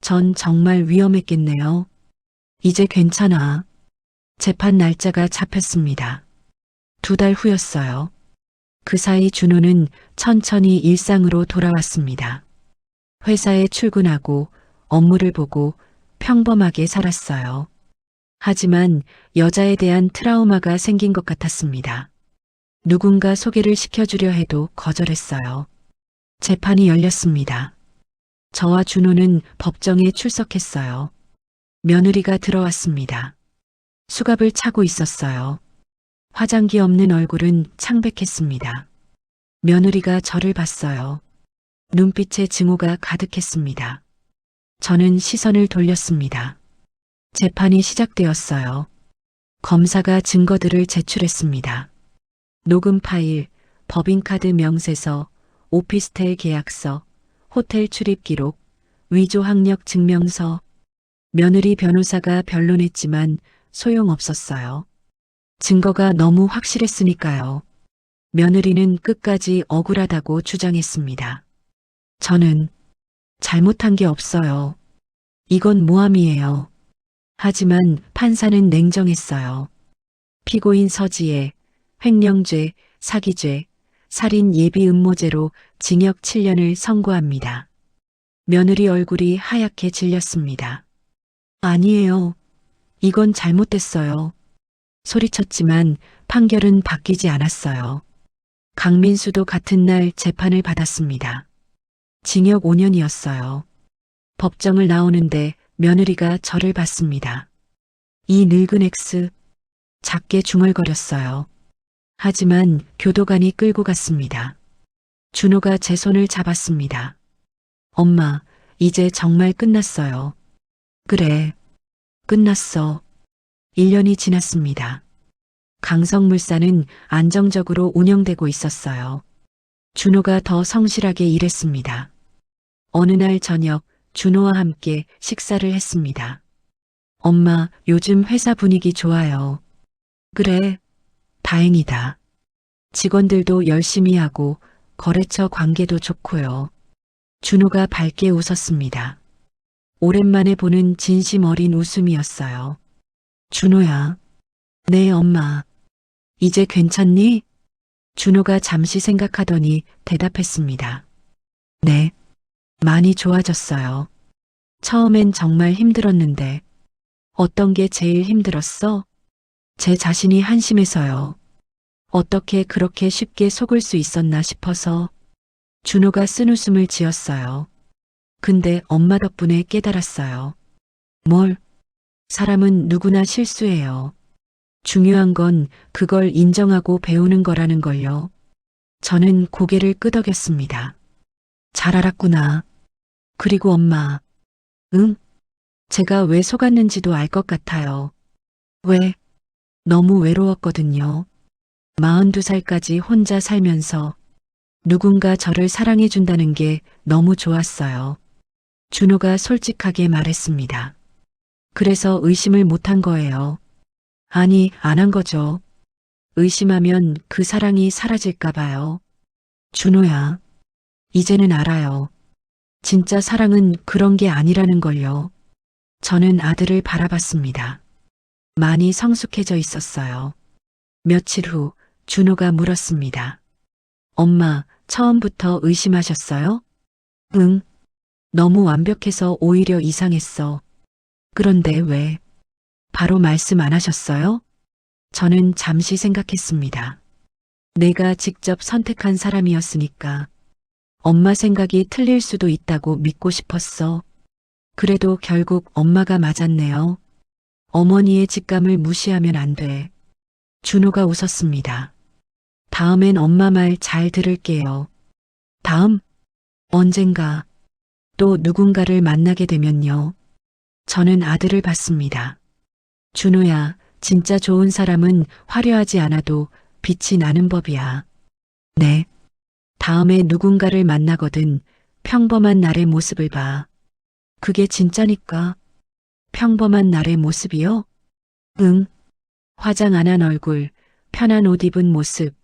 전 정말 위험했겠네요. 이제 괜찮아. 재판 날짜가 잡혔습니다. 2달 후였어요. 그 사이 준호는 천천히 일상으로 돌아왔습니다. 회사에 출근하고 업무를 보고 평범하게 살았어요. 하지만 여자에 대한 트라우마가 생긴 것 같았습니다. 누군가 소개를 시켜주려 해도 거절했어요. 재판이 열렸습니다. 저와 준호는 법정에 출석했어요. 며느리가 들어왔습니다. 수갑을 차고 있었어요. 화장기 없는 얼굴은 창백했습니다. 며느리가 저를 봤어요. 눈빛에 증오가 가득했습니다. 저는 시선을 돌렸습니다. 재판이 시작되었어요. 검사가 증거들을 제출했습니다. 녹음 파일, 법인카드 명세서, 오피스텔 계약서, 호텔 출입 기록, 위조 학력 증명서. 며느리 변호사가 변론했지만 소용없었어요. 증거가 너무 확실했으니까요. 며느리는 끝까지 억울하다고 주장했습니다. 저는 잘못한 게 없어요. 이건 모함이에요. 하지만 판사는 냉정했어요. 피고인 서지혜, 횡령죄, 사기죄, 살인 예비 음모죄로 징역 7년을 선고합니다. 며느리 얼굴이 하얗게 질렸습니다. 아니에요. 이건 잘못됐어요. 소리쳤지만 판결은 바뀌지 않았어요. 강민수도 같은 날 재판을 받았습니다. 징역 5년이었어요. 법정을 나오는데 며느리가 저를 봤습니다. 이 늙은 X, 작게 중얼거렸어요. 하지만 교도관이 끌고 갔습니다. 준호가 제 손을 잡았습니다. 엄마, 이제 정말 끝났어요. 그래, 끝났어. 1년이 지났습니다. 강성물산은 안정적으로 운영되고 있었어요. 준호가 더 성실하게 일했습니다. 어느 날 저녁 준호와 함께 식사를 했습니다. 엄마, 요즘 회사 분위기 좋아요. 그래, 다행이다. 직원들도 열심히 하고 거래처 관계도 좋고요. 준호가 밝게 웃었습니다. 오랜만에 보는 진심 어린 웃음이었어요. 준호야. 네, 엄마. 이제 괜찮니? 준호가 잠시 생각하더니 대답했습니다. 네, 많이 좋아졌어요. 처음엔 정말 힘들었는데. 어떤 게 제일 힘들었어? 제 자신이 한심해서요. 어떻게 그렇게 쉽게 속을 수 있었나 싶어서. 준호가 쓴웃음을 지었어요. 근데 엄마 덕분에 깨달았어요. 뭘? 사람은 누구나 실수해요. 중요한 건 그걸 인정하고 배우는 거라는 걸요. 저는 고개를 끄덕였습니다. 잘 알았구나. 그리고 엄마. 응? 제가 왜 속았는지도 알 것 같아요. 왜? 너무 외로웠거든요. 42살까지 혼자 살면서 누군가 저를 사랑해준다는 게 너무 좋았어요. 준호가 솔직하게 말했습니다. 그래서 의심을 못한 거예요. 아니, 안 한 거죠. 의심하면 그 사랑이 사라질까 봐요. 준호야, 이제는 알아요. 진짜 사랑은 그런 게 아니라는 걸요. 저는 아들을 바라봤습니다. 많이 성숙해져 있었어요. 며칠 후 준호가 물었습니다. 엄마, 처음부터 의심하셨어요? 응. 너무 완벽해서 오히려 이상했어. 그런데 왜? 바로 말씀 안 하셨어요? 저는 잠시 생각했습니다. 내가 직접 선택한 사람이었으니까. 엄마 생각이 틀릴 수도 있다고 믿고 싶었어. 그래도 결국 엄마가 맞았네요. 어머니의 직감을 무시하면 안 돼. 준호가 웃었습니다. 다음엔 엄마 말 잘 들을게요. 다음? 언젠가 또 누군가를 만나게 되면요. 저는 아들을 봤습니다. 준호야, 진짜 좋은 사람은 화려하지 않아도 빛이 나는 법이야. 네. 다음에 누군가를 만나거든 평범한 날의 모습을 봐. 그게 진짜니까. 평범한 날의 모습이요? 응. 화장 안 한 얼굴, 편한 옷 입은 모습,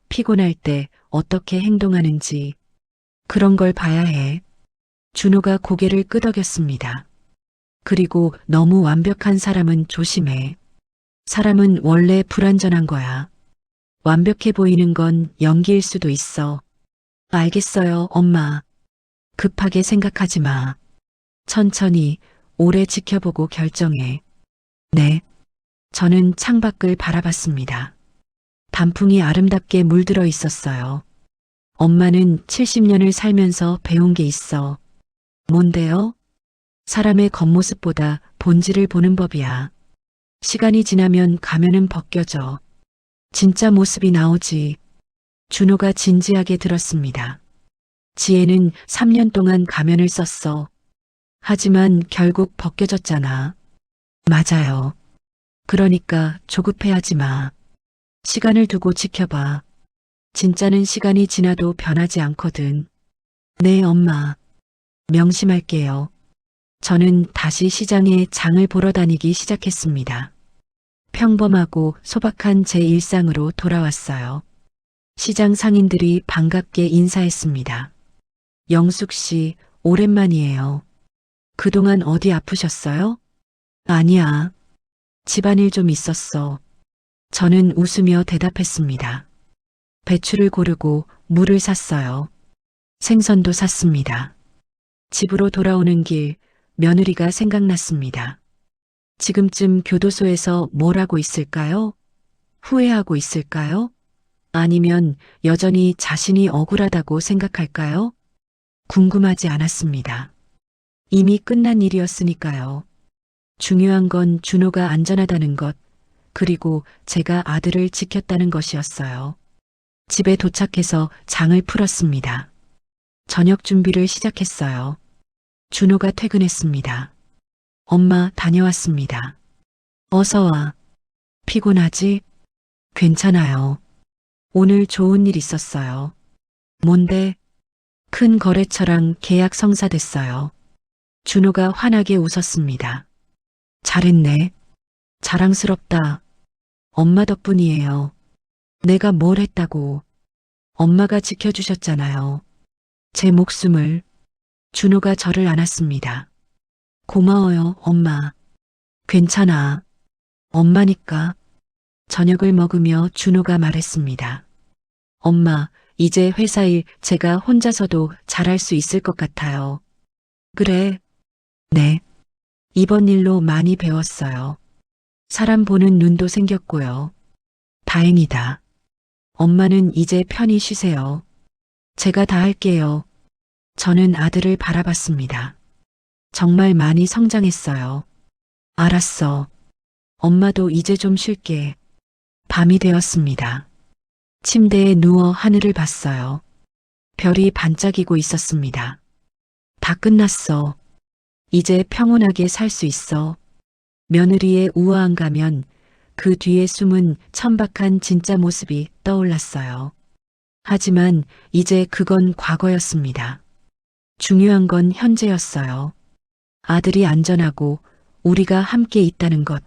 피곤할 때 어떻게 행동하는지. 그런 걸 봐야 해. 준호가 고개를 끄덕였습니다. 그리고 너무 완벽한 사람은 조심해. 사람은 원래 불완전한 거야. 완벽해 보이는 건 연기일 수도 있어. 알겠어요, 엄마. 급하게 생각하지 마. 천천히, 오래 지켜보고 결정해. 네. 저는 창밖을 바라봤습니다. 단풍이 아름답게 물들어 있었어요. 엄마는 70년을 살면서 배운 게 있어. 뭔데요? 사람의 겉모습보다 본질을 보는 법이야. 시간이 지나면 가면은 벗겨져. 진짜 모습이 나오지. 준호가 진지하게 들었습니다. 지혜는 3년 동안 가면을 썼어. 하지만 결국 벗겨졌잖아. 맞아요. 그러니까 조급해하지 마. 시간을 두고 지켜봐. 진짜는 시간이 지나도 변하지 않거든. 네, 엄마. 명심할게요. 저는 다시 시장에 장을 보러 다니기 시작했습니다. 평범하고 소박한 제 일상으로 돌아왔어요. 시장 상인들이 반갑게 인사했습니다. 영숙 씨, 오랜만이에요. 그동안 어디 아프셨어요? 아니야. 집안일 좀 있었어. 저는 웃으며 대답했습니다. 배추를 고르고 물을 샀어요. 생선도 샀습니다. 집으로 돌아오는 길 며느리가 생각났습니다. 지금쯤 교도소에서 뭘 하고 있을까요? 후회하고 있을까요? 아니면 여전히 자신이 억울하다고 생각할까요? 궁금하지 않았습니다. 이미 끝난 일이었으니까요. 중요한 건 준호가 안전하다는 것, 그리고 제가 아들을 지켰다는 것이었어요. 집에 도착해서 장을 풀었습니다. 저녁 준비를 시작했어요. 준호가 퇴근했습니다. 엄마 다녀왔습니다. 어서 와. 피곤하지? 괜찮아요. 오늘 좋은 일 있었어요. 뭔데? 큰 거래처랑 계약 성사됐어요. 준호가 환하게 웃었습니다. 잘했네. 자랑스럽다. 엄마 덕분이에요. 내가 뭘 했다고. 엄마가 지켜주셨잖아요. 제 목숨을. 준호가 저를 안았습니다. 고마워요, 엄마. 괜찮아. 엄마니까. 저녁을 먹으며 준호가 말했습니다. 엄마, 이제 회사 일 제가 혼자서도 잘할 수 있을 것 같아요. 그래. 네. 이번 일로 많이 배웠어요. 사람 보는 눈도 생겼고요. 다행이다. 엄마는 이제 편히 쉬세요. 제가 다 할게요. 저는 아들을 바라봤습니다. 정말 많이 성장했어요. 알았어. 엄마도 이제 좀 쉴게. 밤이 되었습니다. 침대에 누워 하늘을 봤어요. 별이 반짝이고 있었습니다. 다 끝났어. 이제 평온하게 살 수 있어. 며느리의 우아한 가면 그 뒤에 숨은 천박한 진짜 모습이 떠올랐어요. 하지만 이제 그건 과거였습니다. 중요한 건 현재였어요. 아들이 안전하고 우리가 함께 있다는 것.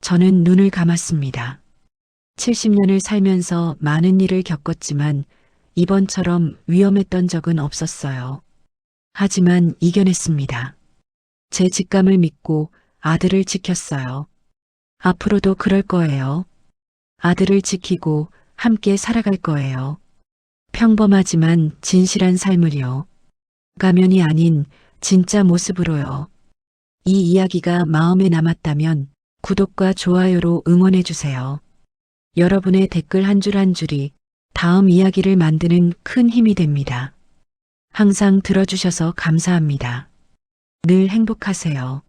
저는 눈을 감았습니다. 70년을 살면서 많은 일을 겪었지만 이번처럼 위험했던 적은 없었어요. 하지만 이겨냈습니다. 제 직감을 믿고 아들을 지켰어요. 앞으로도 그럴 거예요. 아들을 지키고 함께 살아갈 거예요. 평범하지만 진실한 삶을요. 가면이 아닌 진짜 모습으로요. 이 이야기가 마음에 남았다면 구독과 좋아요로 응원해 주세요. 여러분의 댓글 한 줄 한 줄이 다음 이야기를 만드는 큰 힘이 됩니다. 항상 들어주셔서 감사합니다. 늘 행복하세요.